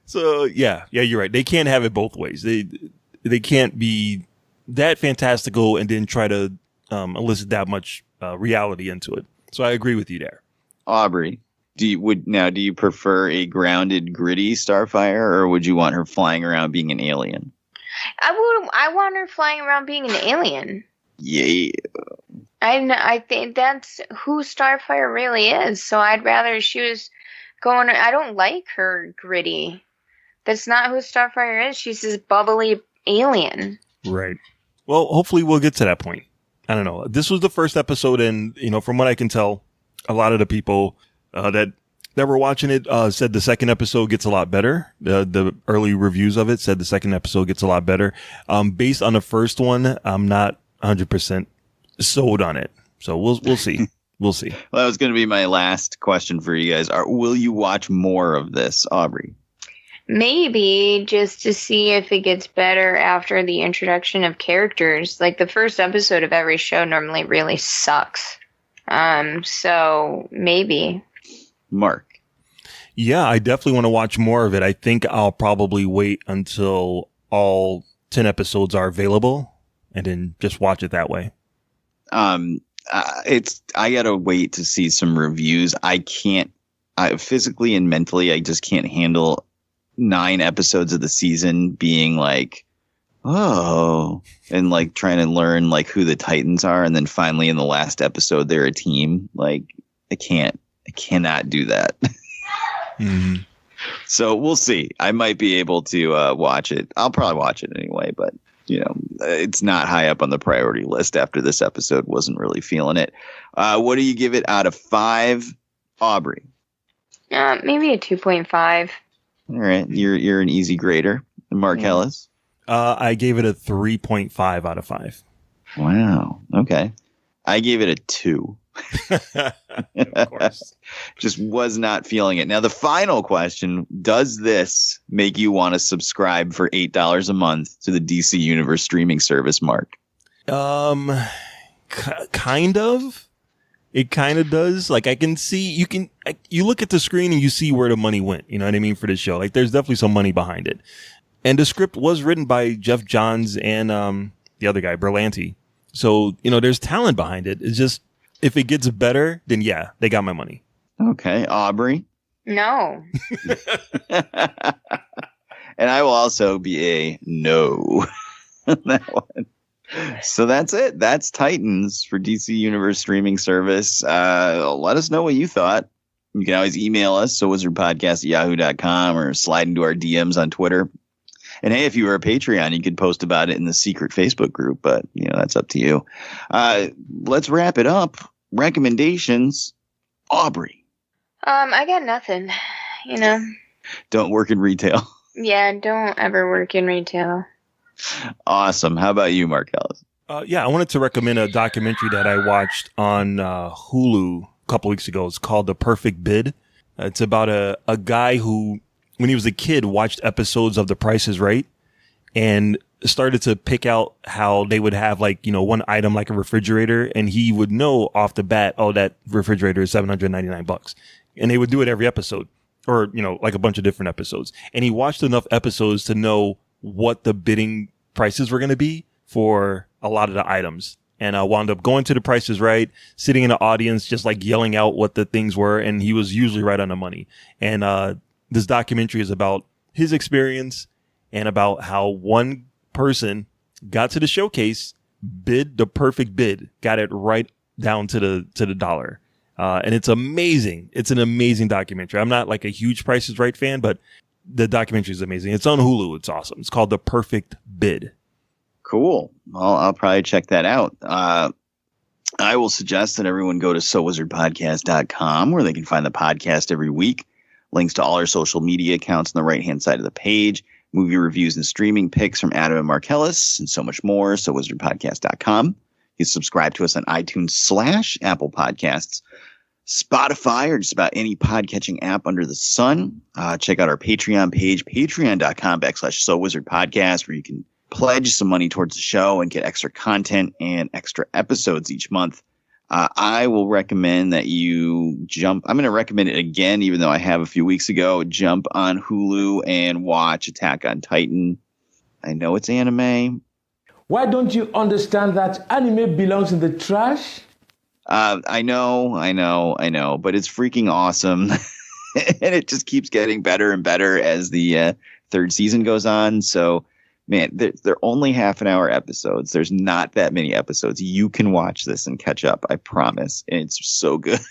So yeah, you're right. They can't have it both ways. They can't be that fantastical and then try to elicit that much reality into it. So I agree with you there. Aubrey, do you prefer a grounded, gritty Starfire, or would you want her flying around being an alien? I want her flying around being an alien. Yeah. I think that's who Starfire really is. So I'd rather she was going. I don't like her gritty. That's not who Starfire is. She's this bubbly alien. Right. Well, hopefully we'll get to that point. I don't know. This was the first episode, and from what I can tell, a lot of the people that were watching it said the second episode gets a lot better. The early reviews of it said the second episode gets a lot better. Based on the first one, I'm not 100% sold on it. So we'll see. We'll see. Well, that was going to be my last question for you guys. Will you watch more of this, Aubrey? Maybe just to see if it gets better after the introduction of characters. Like the first episode of every show normally really sucks. So maybe. Mark. Yeah, I definitely want to watch more of it. I think I'll probably wait until all 10 episodes are available and then just watch it that way. I gotta wait to see some reviews. I physically and mentally, I just can't handle 9 episodes of the season being like, oh, and like trying to learn like who the Titans are. And then finally in the last episode, they're a team. Like I cannot do that. Mm-hmm. So we'll see. I might be able to watch it. I'll probably watch it anyway, but it's not high up on the priority list after this episode. Wasn't really feeling it. What do you give it out of 5, Aubrey? Maybe a 2.5. All right. You're an easy grader. Mark Ellis? I gave it a 3.5 out of 5. Wow. Okay. I gave it a 2. Of course. Just was not feeling it. Now, the final question, does this make you want to subscribe for $8 a month to the DC Universe streaming service, Mark? Kind of. It kind of does. Like, I can see, you look at the screen and you see where the money went. You know what I mean? For the show. Like, there's definitely some money behind it. And the script was written by Jeff Johns and the other guy, Berlanti. So, there's talent behind it. It's just, if it gets better, then yeah, they got my money. Okay. Aubrey? No. And I will also be a no on that one. So that's it. That's Titans for DC Universe streaming service. Let us know what you thought. You can always email us, sowizardpodcast@yahoo.com, or slide into our DMs on Twitter. And hey, if you were a Patreon, you could post about it in the secret Facebook group, but that's up to you. Let's wrap it up. Recommendations. Aubrey. I got nothing, Don't work in retail. Yeah, don't ever work in retail. Awesome. How about you, Mark Ellis? Yeah, I wanted to recommend a documentary that I watched on Hulu a couple weeks ago. It's called The Perfect Bid. It's about a guy who, when he was a kid, watched episodes of The Price is Right and started to pick out how they would have one item like a refrigerator, and he would know off the bat, oh, that refrigerator is $799. And they would do it every episode, or, like a bunch of different episodes. And he watched enough episodes to know what the bidding prices were going to be for a lot of the items. And wound up going to The Price is Right, sitting in the audience, just yelling out what the things were. And he was usually right on the money. And this documentary is about his experience and about how one person got to the showcase, bid the perfect bid, got it right down to the dollar. And it's amazing. It's an amazing documentary. I'm not a huge Price is Right fan, but the documentary is amazing. It's on Hulu. It's awesome. It's called The Perfect Bid. Cool. Well, I'll probably check that out. I will suggest that everyone go to SoWizardPodcast.com, where they can find the podcast every week. Links to all our social media accounts on the right-hand side of the page. Movie reviews and streaming picks from Adam and Mark Ellis, and so much more. SoWizardPodcast.com. You can subscribe to us on iTunes / Apple Podcasts, Spotify, or just about any podcatching app under the sun. Check out our Patreon page, patreon.com/SoWizardPodcast, where you can pledge some money towards the show and get extra content and extra episodes each month. I will recommend that you jump. I'm going to recommend it again, even though I have a few weeks ago. Jump on Hulu and watch Attack on Titan. I know it's anime. Why don't you understand that anime belongs in the trash? I know, but it's freaking awesome. And it just keeps getting better and better as the third season goes on. So, man, they're only half-an-hour episodes. There's not that many episodes. You can watch this and catch up, I promise. And it's so good.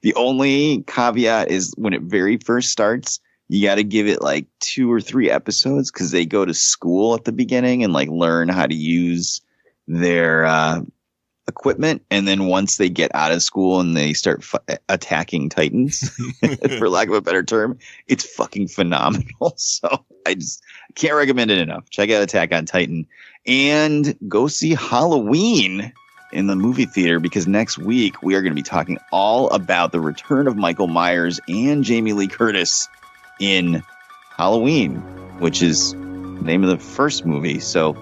The only caveat is when it very first starts, you got to give it 2 or 3 episodes, because they go to school at the beginning and learn how to use their equipment. And then once they get out of school and they start attacking Titans, for lack of a better term, it's fucking phenomenal. So I just can't recommend it enough. Check out Attack on Titan and go see Halloween in the movie theater, because next week we are going to be talking all about the return of Michael Myers and Jamie Lee Curtis in Halloween, which is the name of the first movie. So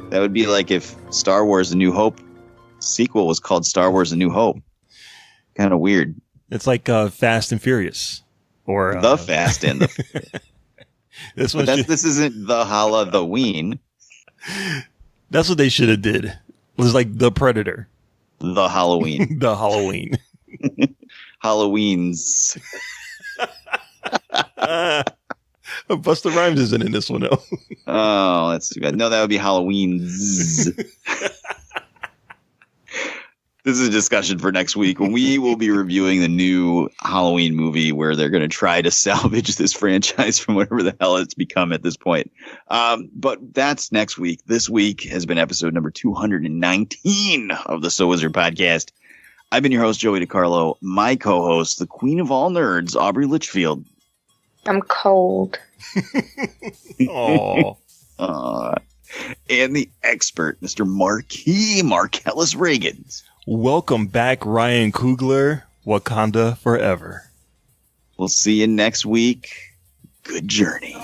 that would be like if Star Wars A New Hope sequel was called Star Wars A New Hope. Kind of weird. It's like Fast and Furious, or The Fast and the this isn't the Halloween. That's what they should have did. It was like The Predator. The Halloween. The Halloween. Halloweens. Busta Rhymes isn't in this one, though. Oh, that's too bad. No, that would be Halloweens. This is a discussion for next week, when we will be reviewing the new Halloween movie, where they're going to try to salvage this franchise from whatever the hell it's become at this point. But that's next week. This week has been episode number 219 of the So Wizard podcast. I've been your host, Joey DiCarlo. My co-host, the queen of all nerds, Aubrey Litchfield. I'm cold. Oh. And the expert, Mr. Marquis Marcellus Reagans. Welcome back, Ryan Coogler. Wakanda forever. We'll see you next week. Good journey.